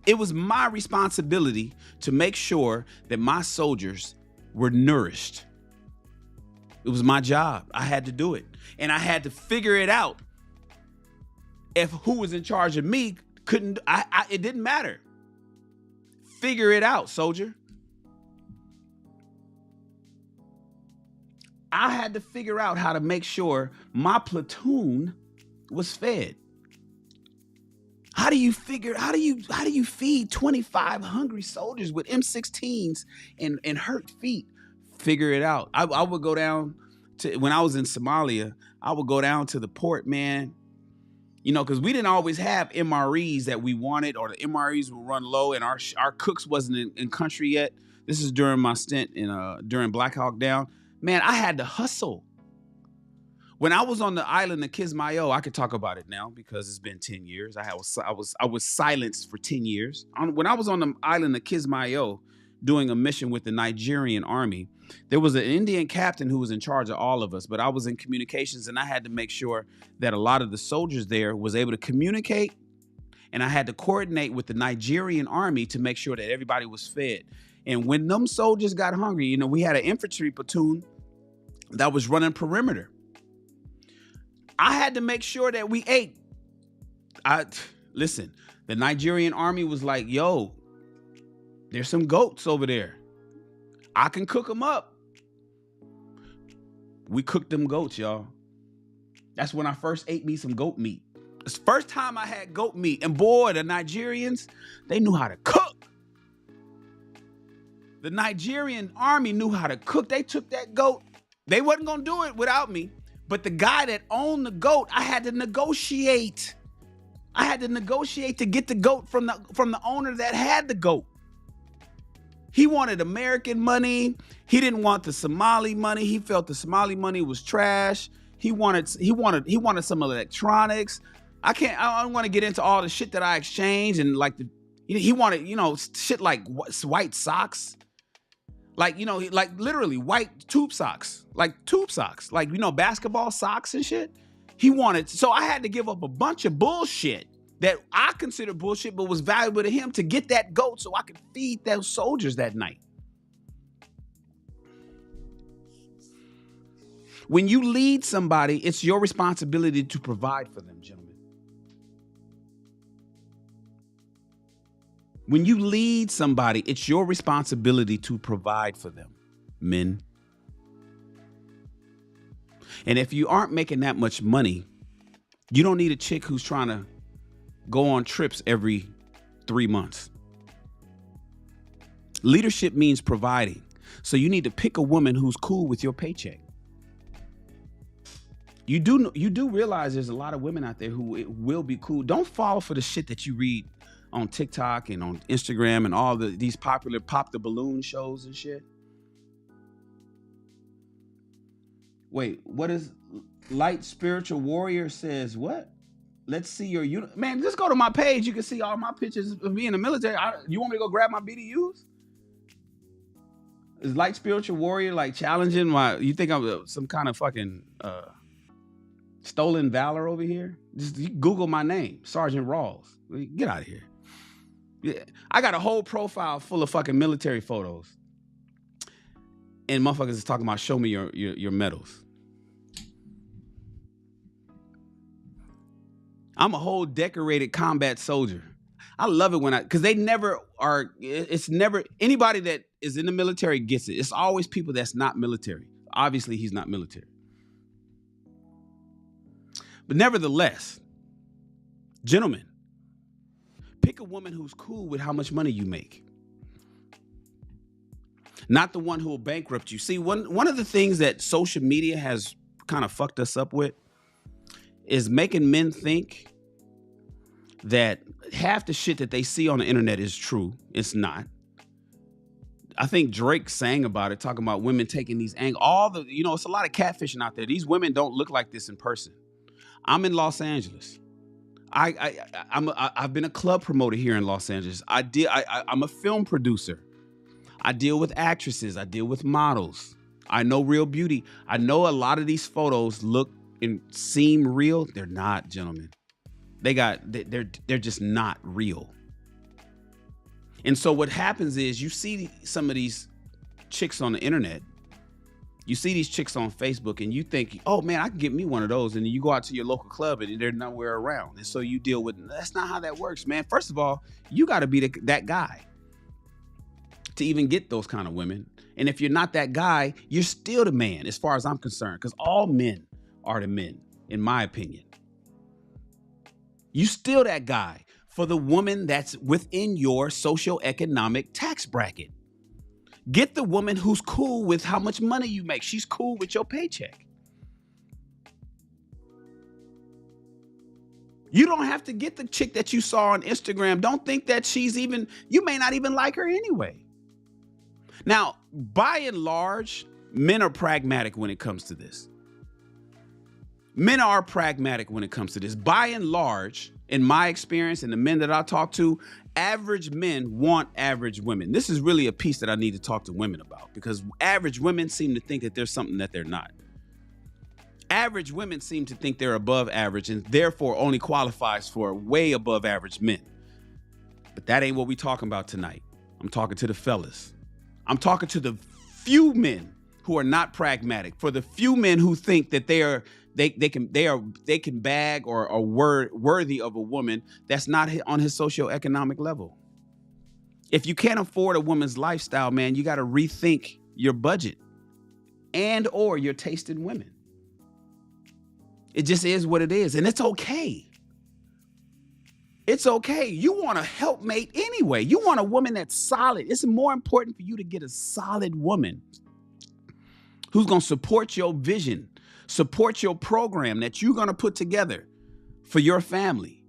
It was my responsibility to make sure that my soldiers were nourished. It was my job. I had to do it. And I had to figure it out. If who was in charge of me couldn't, it didn't matter. Figure it out, soldier. I had to figure out how to make sure my platoon was fed. How do you feed 25 hungry soldiers with M16s and hurt feet? Figure it out. I would go down to, when I was in Somalia, I would go down to the port, man. You know, because we didn't always have MREs that we wanted, or the MREs would run low, and our cooks wasn't in country yet. This is during my stint during Black Hawk Down. Man, I had to hustle. When I was on the island of Kismayo, I could talk about it now because it's been 10 years. I was silenced for 10 years. When I was on the island of Kismayo doing a mission with the Nigerian army, there was an Indian captain who was in charge of all of us, but I was in communications, and I had to make sure that a lot of the soldiers there was able to communicate, and I had to coordinate with the Nigerian army to make sure that everybody was fed. And when them soldiers got hungry, you know, we had an infantry platoon that was running perimeter. I had to make sure that we ate. Listen, the Nigerian army was like, yo, there's some goats over there. I can cook them up. We cooked them goats, y'all. That's when I first ate me some goat meat. It's the first time I had goat meat. And boy, the Nigerians, they knew how to cook. The Nigerian army knew how to cook. They took that goat. They wasn't going to do it without me. But the guy that owned the goat, I had to negotiate. I had to negotiate to get the goat from the owner that had the goat. He wanted American money. He didn't want the Somali money. He felt the Somali money was trash. He wanted some electronics. I don't want to get into all the shit that I exchanged, and like he wanted, you know, shit like white socks. Like, you know, like literally white tube socks, like, you know, basketball socks and shit. He wanted, so I had to give up a bunch of bullshit that I consider bullshit, but was valuable to him to get that goat so I could feed those soldiers that night. When you lead somebody, it's your responsibility to provide for them, gentlemen. When you lead somebody, it's your responsibility to provide for them, men. And if you aren't making that much money, you don't need a chick who's trying to go on trips every 3 months. Leadership means providing. So you need to pick a woman who's cool with your paycheck. You do realize there's a lot of women out there who will be cool. Don't fall for the shit that you read on TikTok and on Instagram and all these popular pop the balloon shows and shit. Wait, what is Light Spiritual Warrior says what? Let's see your unit. Man, just go to my page. You can see all my pictures of me in the military. You want me to go grab my BDUs? Is Light Spiritual Warrior like challenging you think I'm some kind of fucking stolen valor over here? Just Google my name, Sergeant Rawls. Get out of here. Yeah, I got a whole profile full of fucking military photos. And motherfuckers is talking about show me your medals. I'm a whole decorated combat soldier. I love it because they never are, it's never, anybody that is in the military gets it. It's always people that's not military. Obviously, he's not military. But nevertheless, gentlemen, pick a woman who's cool with how much money you make. Not the one who will bankrupt you. See, one of the things that social media has kind of fucked us up with is making men think that half the shit that they see on the internet is true. It's not. I think Drake sang about it, talking about women taking these angles. It's a lot of catfishing out there. These women don't look like this in person. I'm in Los Angeles. I've been a club promoter here in Los Angeles. I'm a film producer. I deal with actresses. I deal with models. I know real beauty. I know a lot of these photos look and seem real. They're not, gentlemen. They're just not real. And so what happens is you see some of these chicks on the internet. You see these chicks on Facebook and you think, oh man, I can get me one of those. And then you go out to your local club and they're nowhere around. And so you deal with, that's not how that works, man. First of all, you got to be that guy to even get those kind of women. And if you're not that guy, you're still the man as far as I'm concerned, because all men are the men, in my opinion. You still that guy for the woman that's within your socioeconomic tax bracket. Get the woman who's cool with how much money you make. She's cool with your paycheck. You don't have to get the chick that you saw on Instagram. Don't think that you may not even like her anyway. Now, by and large, men are pragmatic when it comes to this. Men are pragmatic when it comes to this. By and large, in my experience and the men that I talk to, average men want average women. This is really a piece that I need to talk to women about, because average women seem to think that there's something that they're not. Average women seem to think they're above average and therefore only qualifies for way above average men. But that ain't what we talking about tonight. I'm talking to the fellas. I'm talking to the few men who are not pragmatic, for the few men who think that they can bag or are worthy of a woman that's not on his socioeconomic level. If you can't afford a woman's lifestyle, man, you got to rethink your budget and or your taste in women. It just is what it is, and it's okay. It's okay. You want a helpmate anyway. You want a woman that's solid. It's more important for you to get a solid woman who's going to support your vision, support your program that you're going to put together for your family,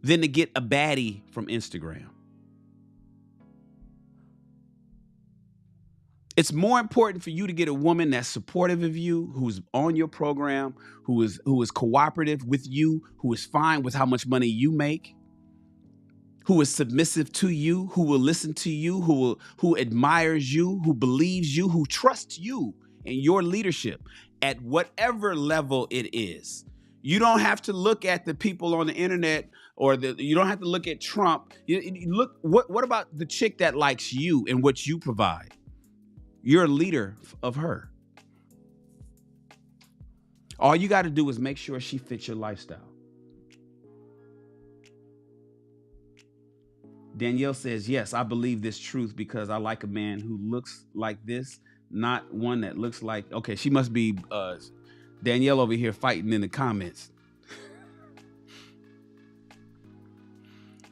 than to get a baddie from Instagram. It's more important for you to get a woman that's supportive of you, who's on your program, who is cooperative with you, who is fine with how much money you make, who is submissive to you, who will listen to you, who admires you, who believes you, who trusts you and your leadership at whatever level it is. You don't have to look at the people on the internet, or you don't have to look at Trump. You look, what about the chick that likes you and what you provide? You're a leader of her. All you got to do is make sure she fits your lifestyle. Danielle says, yes, I believe this truth because I like a man who looks like this, not one that looks like, okay, she must be Danielle over here fighting in the comments.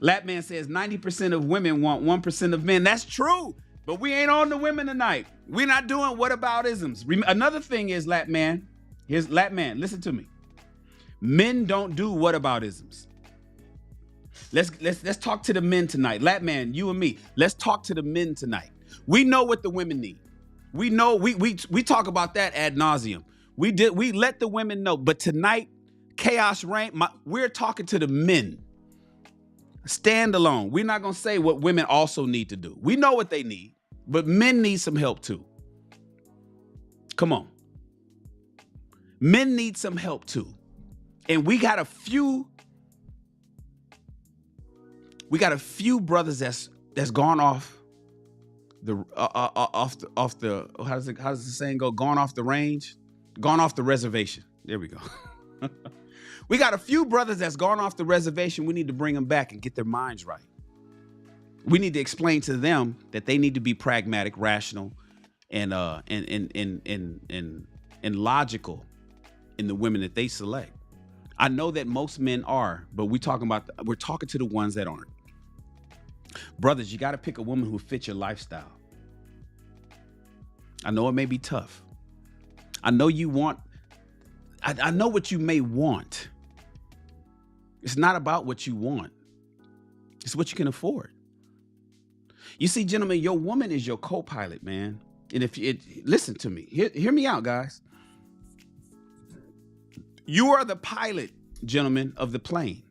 Latman says 90% of women want 1% of men. That's true. But we ain't on the women tonight. We're not doing whataboutisms. Another thing is, Latman, listen to me. Men don't do whataboutisms. Let's talk to the men tonight. Latman, you and me, let's talk to the men tonight. We know what the women need. We know we talk about that ad nauseum. We let the women know. But tonight, chaos reign. We're talking to the men. Stand alone. We're not gonna say what women also need to do. We know what they need, but men need some help too. Come on. Men need some help too. And we got a few brothers that's gone off the how does the saying go? Gone off the range, gone off the reservation. There we go. We got a few brothers that's gone off the reservation. We need to bring them back and get their minds right. We need to explain to them that they need to be pragmatic, rational, and logical in the women that they select. I know that most men are, but we're talking to the ones that aren't. Brothers, you got to pick a woman who fits your lifestyle. I know it may be tough. I know I know what you may want. It's not about what you want. It's what you can afford. You see, gentlemen, your woman is your co-pilot, man. And listen to me, hear me out, guys. You are the pilot, gentlemen, of the plane.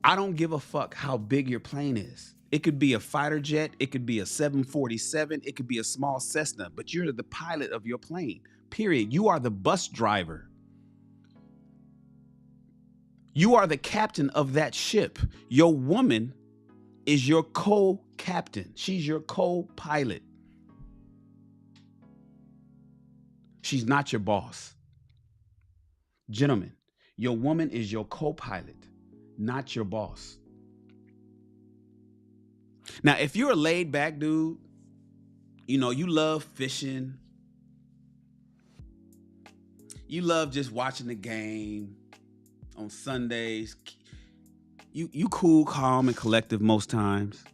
I don't give a fuck how big your plane is. It could be a fighter jet. It could be a 747. It could be a small Cessna, but you're the pilot of your plane, period. You are the bus driver. You are the captain of that ship. Your woman is your co-captain. She's your co-pilot. She's not your boss. Gentlemen, your woman is your co-pilot, not your boss. Now, if you're a laid back dude, you love fishing, you love just watching the game on Sundays. You cool, calm, and collective most times.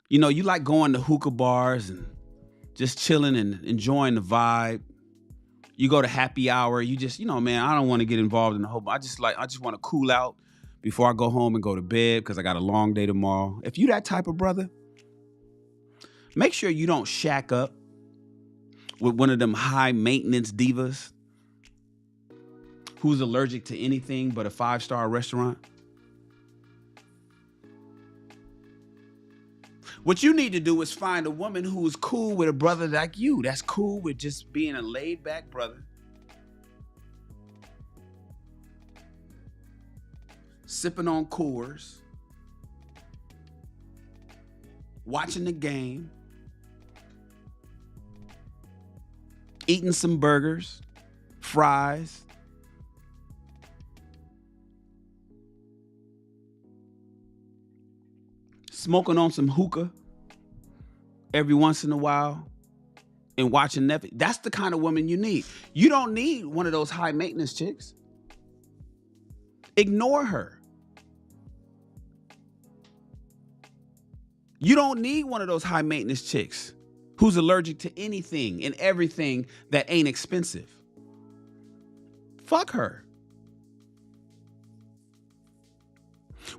You know, you like going to hookah bars and just chilling and enjoying the vibe. You go to happy hour. You just, man, I don't want to get involved in the whole. I just want to cool out before I go home and go to bed because I got a long day tomorrow. If you that type of brother, make sure you don't shack up with one of them high maintenance divas who's allergic to anything but a 5-star restaurant. What you need to do is find a woman who's cool with a brother like you. That's cool with just being a laid back brother. Sipping on Coors. Watching the game. Eating some burgers. Fries. Smoking on some hookah every once in a while and watching Netflix. That's the kind of woman you need. You don't need one of those high maintenance chicks. Ignore her. You don't need one of those high maintenance chicks who's allergic to anything and everything that ain't expensive. Fuck her.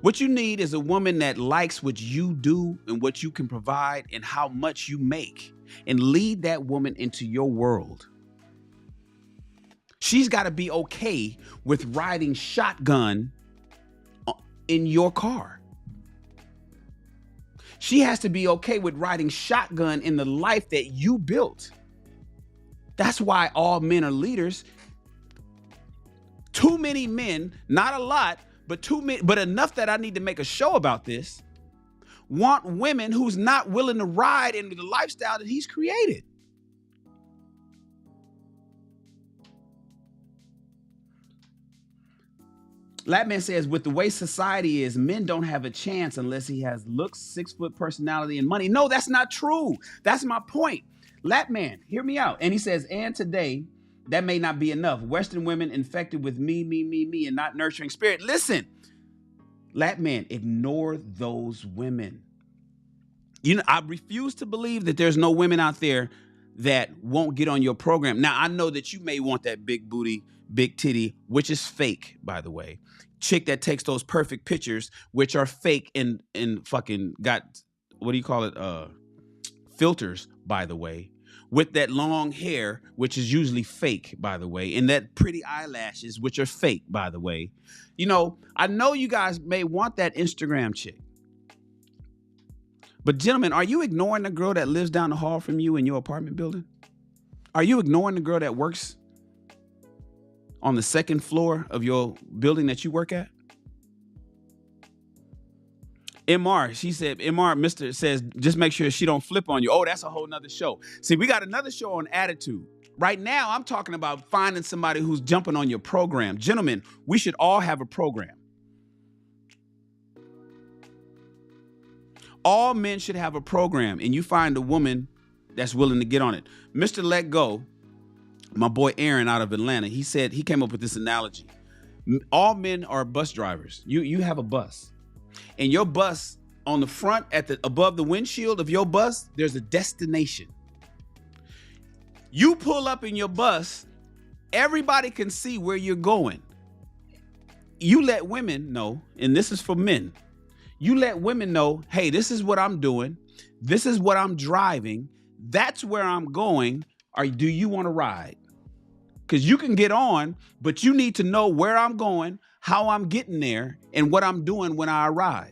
What you need is a woman that likes what you do and what you can provide and how much you make, and lead that woman into your world. She's got to be okay with riding shotgun in your car. She has to be okay with riding shotgun in the life that you built. That's why all men are leaders. Too many men, not a lot, but too many, but enough that I need to make a show about this, want women who's not willing to ride into the lifestyle that he's created. Latman says, with the way society is, men don't have a chance unless he has looks, 6-foot personality, and money. No, that's not true. That's my point. Latman, hear me out. And he says, and today, that may not be enough. Western women infected with me, and not nurturing spirit. Listen, Latman, ignore those women. I refuse to believe that there's no women out there that won't get on your program. Now, I know that you may want that big booty, big titty, which is fake, by the way. Chick that takes those perfect pictures, which are fake and fucking got, what do you call it? Filters, by the way. With that long hair, which is usually fake, by the way, and that pretty eyelashes, which are fake, by the way. I know you guys may want that Instagram chick. But gentlemen, are you ignoring the girl that lives down the hall from you in your apartment building? Are you ignoring the girl that works on the second floor of your building that you work at? Mr. says, just make sure she don't flip on you. Oh, that's a whole nother show. See, we got another show on attitude. Right now, I'm talking about finding somebody who's jumping on your program. Gentlemen, we should all have a program. All men should have a program, and you find a woman that's willing to get on it. Mr. Let Go, my boy Aaron out of Atlanta, he came up with this analogy. All men are bus drivers. You have a bus. And your bus, on the front, above the windshield of your bus, there's a destination. You pull up in your bus, everybody can see where you're going. You let women know, and this is for men, you let women know, hey, this is what I'm doing. This is what I'm driving. That's where I'm going. Or do you want to ride? Because you can get on, but you need to know where I'm going, how I'm getting there, and what I'm doing when I arrive.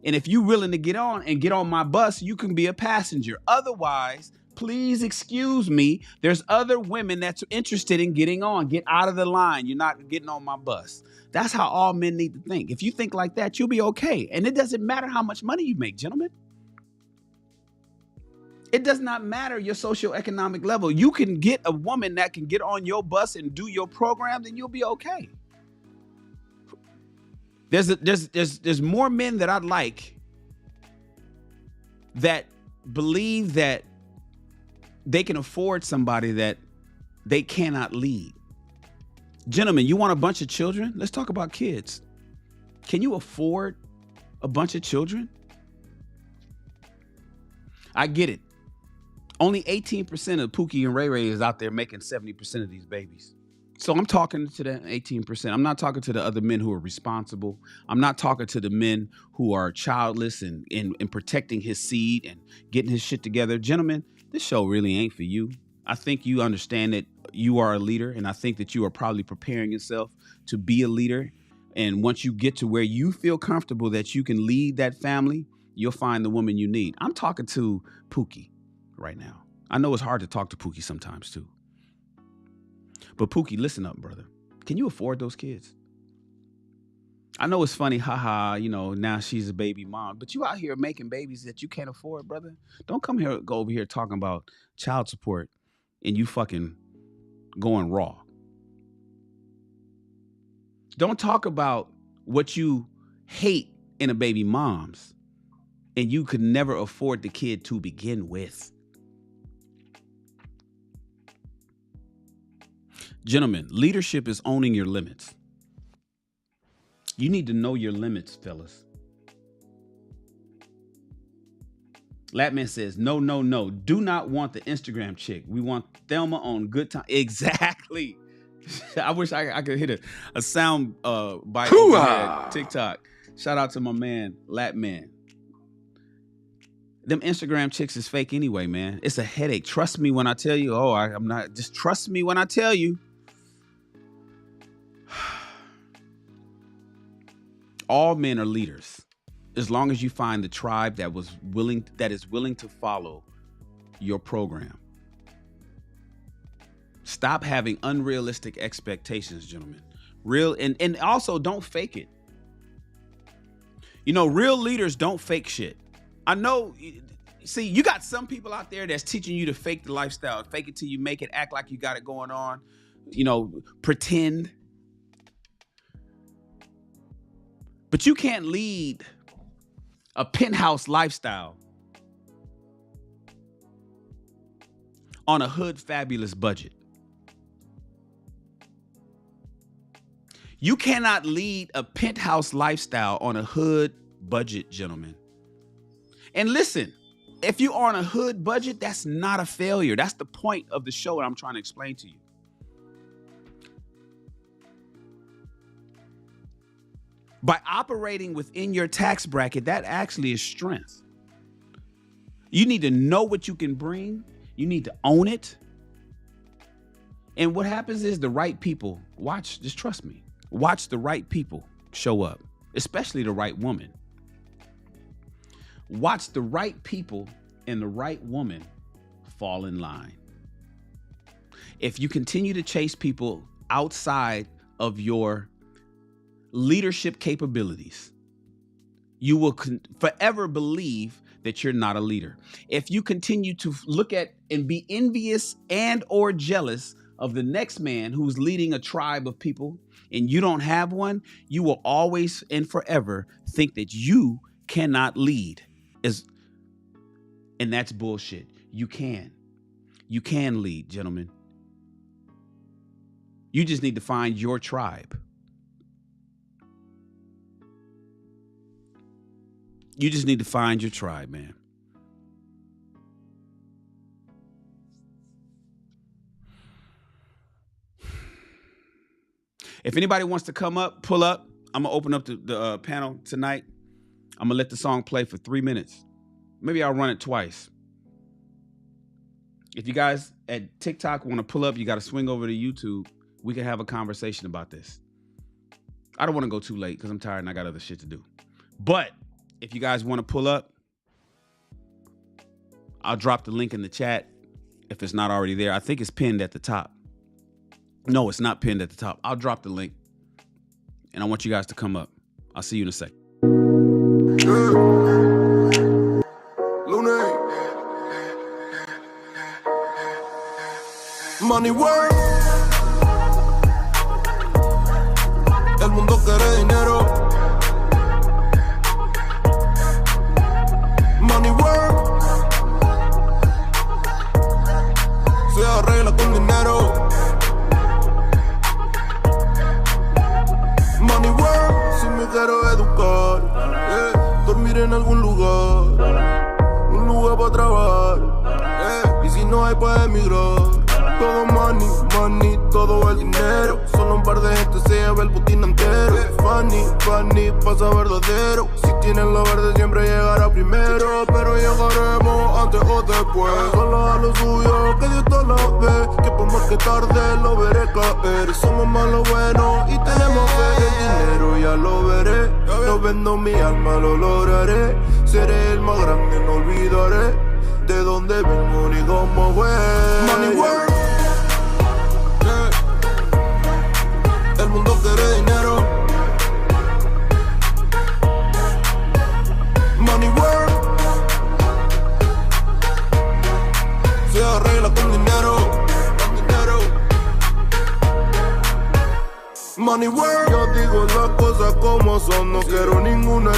And if you're willing to get on and get on my bus, you can be a passenger. Otherwise, please excuse me. There's other women that's interested in getting on. Get out of the line. You're not getting on my bus. That's how all men need to think. If you think like that, you'll be okay. And it doesn't matter how much money you make, gentlemen. It does not matter your socioeconomic level. You can get a woman that can get on your bus and do your program, then you'll be okay. There's more men that I'd like that believe that they can afford somebody that they cannot lead. Gentlemen, you want a bunch of children? Let's talk about kids. Can you afford a bunch of children? I get it. Only 18% of Pookie and Ray Ray is out there making 70% of these babies. So I'm talking to the 18%. I'm not talking to the other men who are responsible. I'm not talking to the men who are childless and protecting his seed and getting his shit together. Gentlemen, this show really ain't for you. I think you understand that you are a leader, and I think that you are probably preparing yourself to be a leader. And once you get to where you feel comfortable that you can lead that family, you'll find the woman you need. I'm talking to Pookie right now. I know it's hard to talk to Pookie sometimes too. But Pookie, listen up, brother. Can you afford those kids? I know it's funny, haha, you know, now she's a baby mom, but you out here making babies that you can't afford, brother. Don't go over here talking about child support and you fucking going raw. Don't talk about what you hate in a baby mom's and you could never afford the kid to begin with. Gentlemen, leadership is owning your limits. You need to know your limits, fellas. Latman says, no. Do not want the Instagram chick. We want Thelma on Good Time. Exactly. I wish I could hit a sound bite on TikTok. Shout out to my man, Latman. Them Instagram chicks is fake anyway, man. It's a headache. Trust me when I tell you. I'm not. Just trust me when I tell you. All men are leaders, as long as you find the tribe that is willing to follow your program. Stop having unrealistic expectations, gentlemen. And also don't fake it. You know, real leaders don't fake shit. I know. See, you got some people out there that's teaching you to fake the lifestyle, fake it till you make it, act like you got it going on. You know, pretend. But you can't lead a penthouse lifestyle on a hood fabulous budget. You cannot lead a penthouse lifestyle on a hood budget, gentlemen. And listen, if you are on a hood budget, that's not a failure. That's the point of the show that I'm trying to explain to you. By operating within your tax bracket, that actually is strength. You need to know what you can bring. You need to own it. And what happens is the right people, just trust me, watch the right people show up, especially the right woman. Watch the right people and the right woman fall in line. If you continue to chase people outside of your leadership capabilities, you will forever believe that you're not a leader. If you continue to look at and be envious and or jealous of the next man who's leading a tribe of people and you don't have one, you will always and forever think that you cannot lead. And that's bullshit. You can lead, gentlemen. You just need to find your tribe. You just need to find your tribe, man. If anybody wants to come up, pull up. I'm going to open up the panel tonight. I'm going to let the song play for 3 minutes. Maybe I'll run it twice. If you guys at TikTok want to pull up, you got to swing over to YouTube. We can have a conversation about this. I don't want to go too late because I'm tired and I got other shit to do. But if you guys want to pull up, I'll drop the link in the chat if it's not already there. I think it's pinned at the top. No, it's not pinned at the top. I'll drop the link and I want you guys to come up. I'll see you in a sec. Money work. El mundo quiere dinero. Money work. Se arregla con dinero. todo el dinero. Solo un par de gente se lleva el putín entero. Funny, funny, pasa verdadero. Si tienes lo verde siempre llegará primero. Pero llegaremos antes o después. Solo a lo suyo, que Dios todo lo ve. Que por más que tarde lo veré caer. Somos más lo bueno y tenemos fe. El dinero ya lo veré. No vendo mi alma, lo lograré. Seré el más grande, no olvidaré de dónde vengo ni cómo fue. Money work, yeah. El mundo quiere dinero. Money work, se arregla con dinero. Money work. Yo digo las cosas como son. No quiero ninguna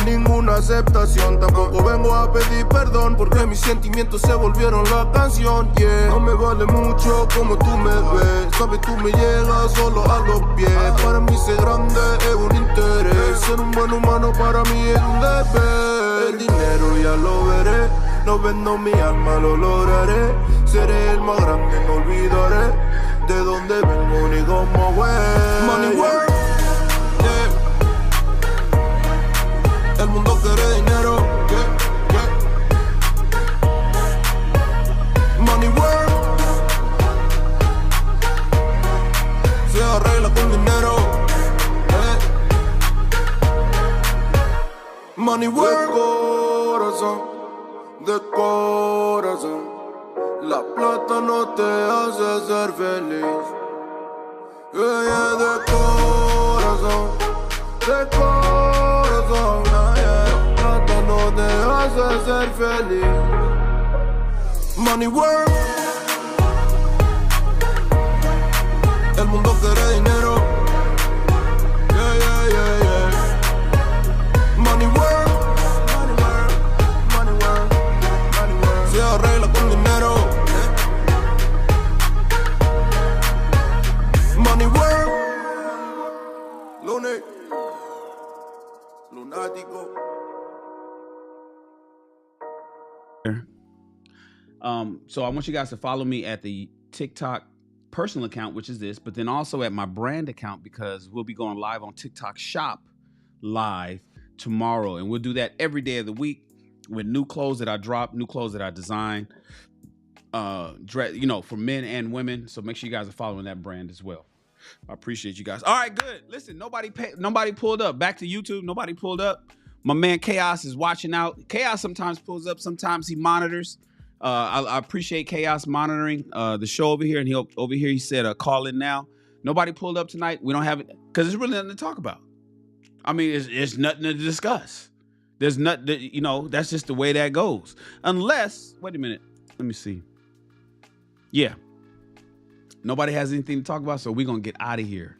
aceptación. Tampoco vengo a pedir perdón, porque mis sentimientos se volvieron la canción, yeah. No me vale mucho como tú me ves. Sabes, tú me llegas solo a los pies. Para mí ser grande es un interés. Ser un buen humano para mí es un deber. El dinero ya lo veré. No vendo mi alma, lo lograré. Seré el más grande, no olvidaré de dónde vengo ni cómo fue. Money work, yeah. El mundo quiere dinero, yeah, yeah. Money work, se arregla con dinero, yeah. Money work, de corazón. La plata no te hace ser feliz. Yeah, de corazón, yeah, la plata no te hace ser feliz. Money work, el mundo quiere dinero. Yeah, yeah, yeah, yeah. Money work, money work, se arregla con dinero. Money work, lunático. So I want you guys to follow me at the TikTok personal account, which is this, but then also at my brand account, because we'll be going live on TikTok Shop live tomorrow, and we'll do that every day of the week with new clothes that I drop, new clothes that I design, for men and women. So make sure you guys are following that brand as well. I appreciate you guys. All right, good. Listen, nobody pulled up. Back to YouTube. Nobody pulled up. My man Chaos is watching out. Chaos sometimes pulls up. Sometimes he monitors. I appreciate Chaos monitoring the show over here. And he said, call in now. Nobody pulled up tonight. We don't have it because there's really nothing to talk about. I mean, it's nothing to discuss. There's nothing, that's just the way that goes. Unless, wait a minute. Let me see. Yeah. Nobody has anything to talk about, so we're going to get out of here.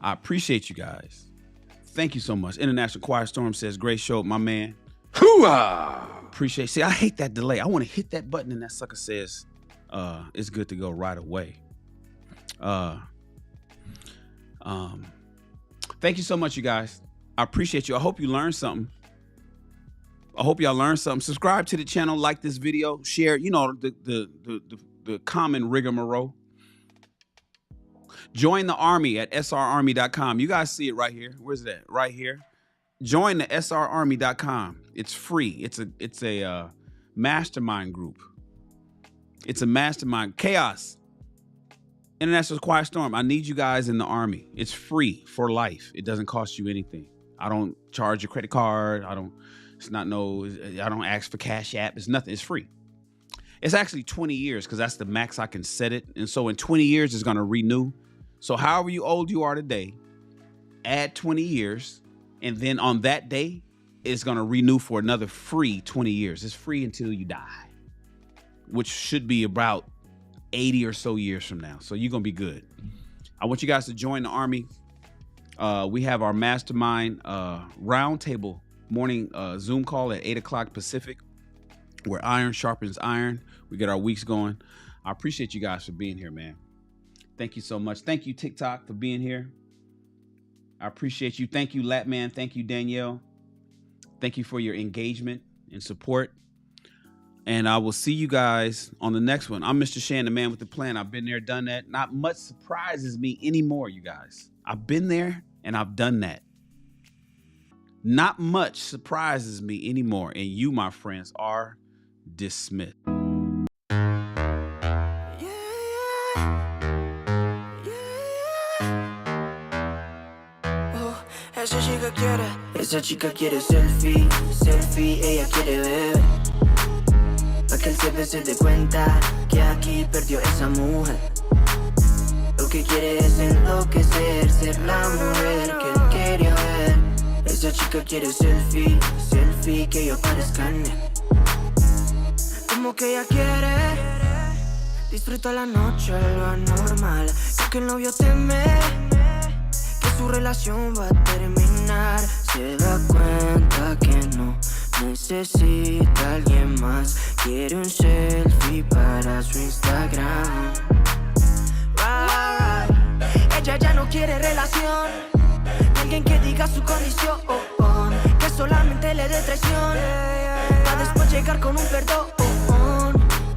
I appreciate you guys. Thank you so much. International Quiet Storm says, great show, my man. Hoo-ah! Appreciate. See, I hate that delay. I want to hit that button and that sucker says, it's good to go right away. Thank you so much, you guys. I appreciate you. I hope you learned something. I hope y'all learned something. Subscribe to the channel, like this video, share, the common rigmarole. Join the army at srarmy.com. You guys see it right here. Where's that? Right here. Join the srarmy.com. It's free. It's a mastermind group. It's a mastermind. Chaos. International Quiet Storm. I need you guys in the army. It's free for life. It doesn't cost you anything. I don't charge your credit card. I don't ask for Cash App. It's nothing. It's free. It's actually 20 years because that's the max I can set it. And so in 20 years, it's going to renew. So however old you are today, add 20 years. And then on that day, it's going to renew for another free 20 years. It's free until you die, which should be about 80 or so years from now. So you're going to be good. I want you guys to join the army. We have our mastermind roundtable morning Zoom call at 8 o'clock Pacific, where iron sharpens iron. We get our weeks going. I appreciate you guys for being here, man. Thank you so much. Thank you, TikTok, for being here. I appreciate you. Thank you, Latman. Thank you, Danielle. Thank you for your engagement and support. And I will see you guys on the next one. I'm Mr. Shannon, the man with the plan. I've been there, done that. Not much surprises me anymore, you guys. I've been there and I've done that. Not much surprises me anymore. And you, my friends, are dismissed. Esa chica quiere selfie, selfie, ella quiere beber. Pa' que el jefe se dé cuenta que aquí perdió esa mujer. Lo que quiere es enloquecer, ser la mujer que él quería ver. Esa chica quiere selfie, selfie, que yo parezca en él. Como que ella quiere, disfruta la noche, lo anormal. Que el novio teme que su relación va a terminar. Se da cuenta que no necesita a alguien más. Quiere un selfie para su Instagram. Ella ya no quiere relación, alguien que diga su condición, que solamente le dé traición, para después llegar con un perdón.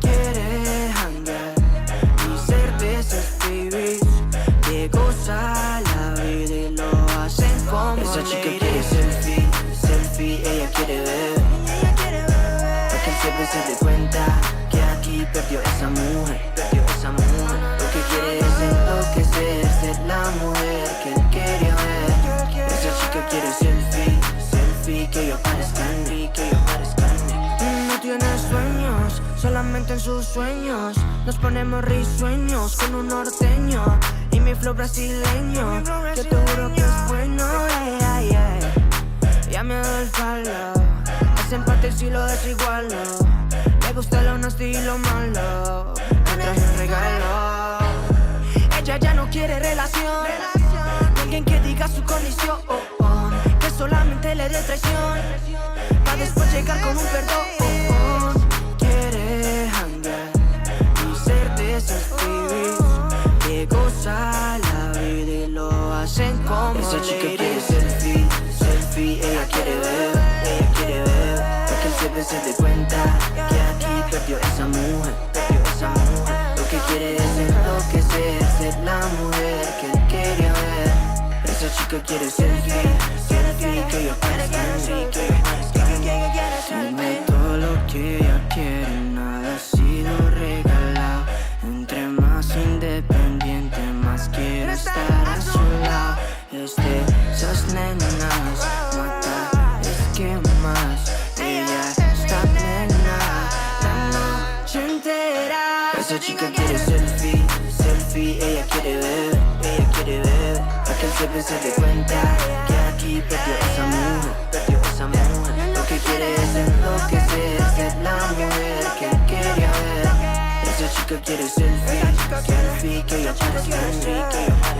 Quiere hangar y ser de esos babies que goza la vida y lo hacen como esa chica quiere selfie, selfie, ella quiere ver. Para que el jefe se dé cuenta que aquí perdió esa mujer, perdió esa mujer. Lo que quiere es enloquecer, ser la mujer que él quería ver. Esa chica quiere selfie, selfie, que yo parezca en mí, que yo parezca en mí. No tiene sueños, solamente en sus sueños. Nos ponemos risueños con un norteño y mi flow brasileño. Yo te juro que es bueno, ya me doy el palo. Hacen parte si lo desigualo. Le gusta lo nasty y lo malo. Me traje un regalo. Ella ya no quiere relación, alguien que diga su condición, que solamente le dé traición, para después llegar con un perdón. Quiere hangar y ser de esos babies que goza la vida y lo hacen como esa chica quiere selfie, selfie, ella quiere ver, ella quiere ver. Para que el jefe se dé cuenta que aquí perdió esa mujer, perdió esa mujer. Lo que quiere es enloquecer, ser la mujer que él quería ver. Esa chica quiere selfie, selfie, que yo parezca en mí, que yo parezca en mí. Dime todo lo que ella quiere, nada ha sido regalado. Entre más independiente, más quiero estar a su lado. Es de esas nenas, mata, es que más. Ella está plena la noche entera. Esa chica quiere selfie, selfie, ella quiere ver, ella quiere ver. Para que el jefe se dé cuenta que aquí perdió esa mujer, perdió esa mujer. Lo que quiere es enloquecer, ser la mujer que él quería ver. Esa chica quiere selfie, selfie, que yo parezca en mí, que yo parezca en mí.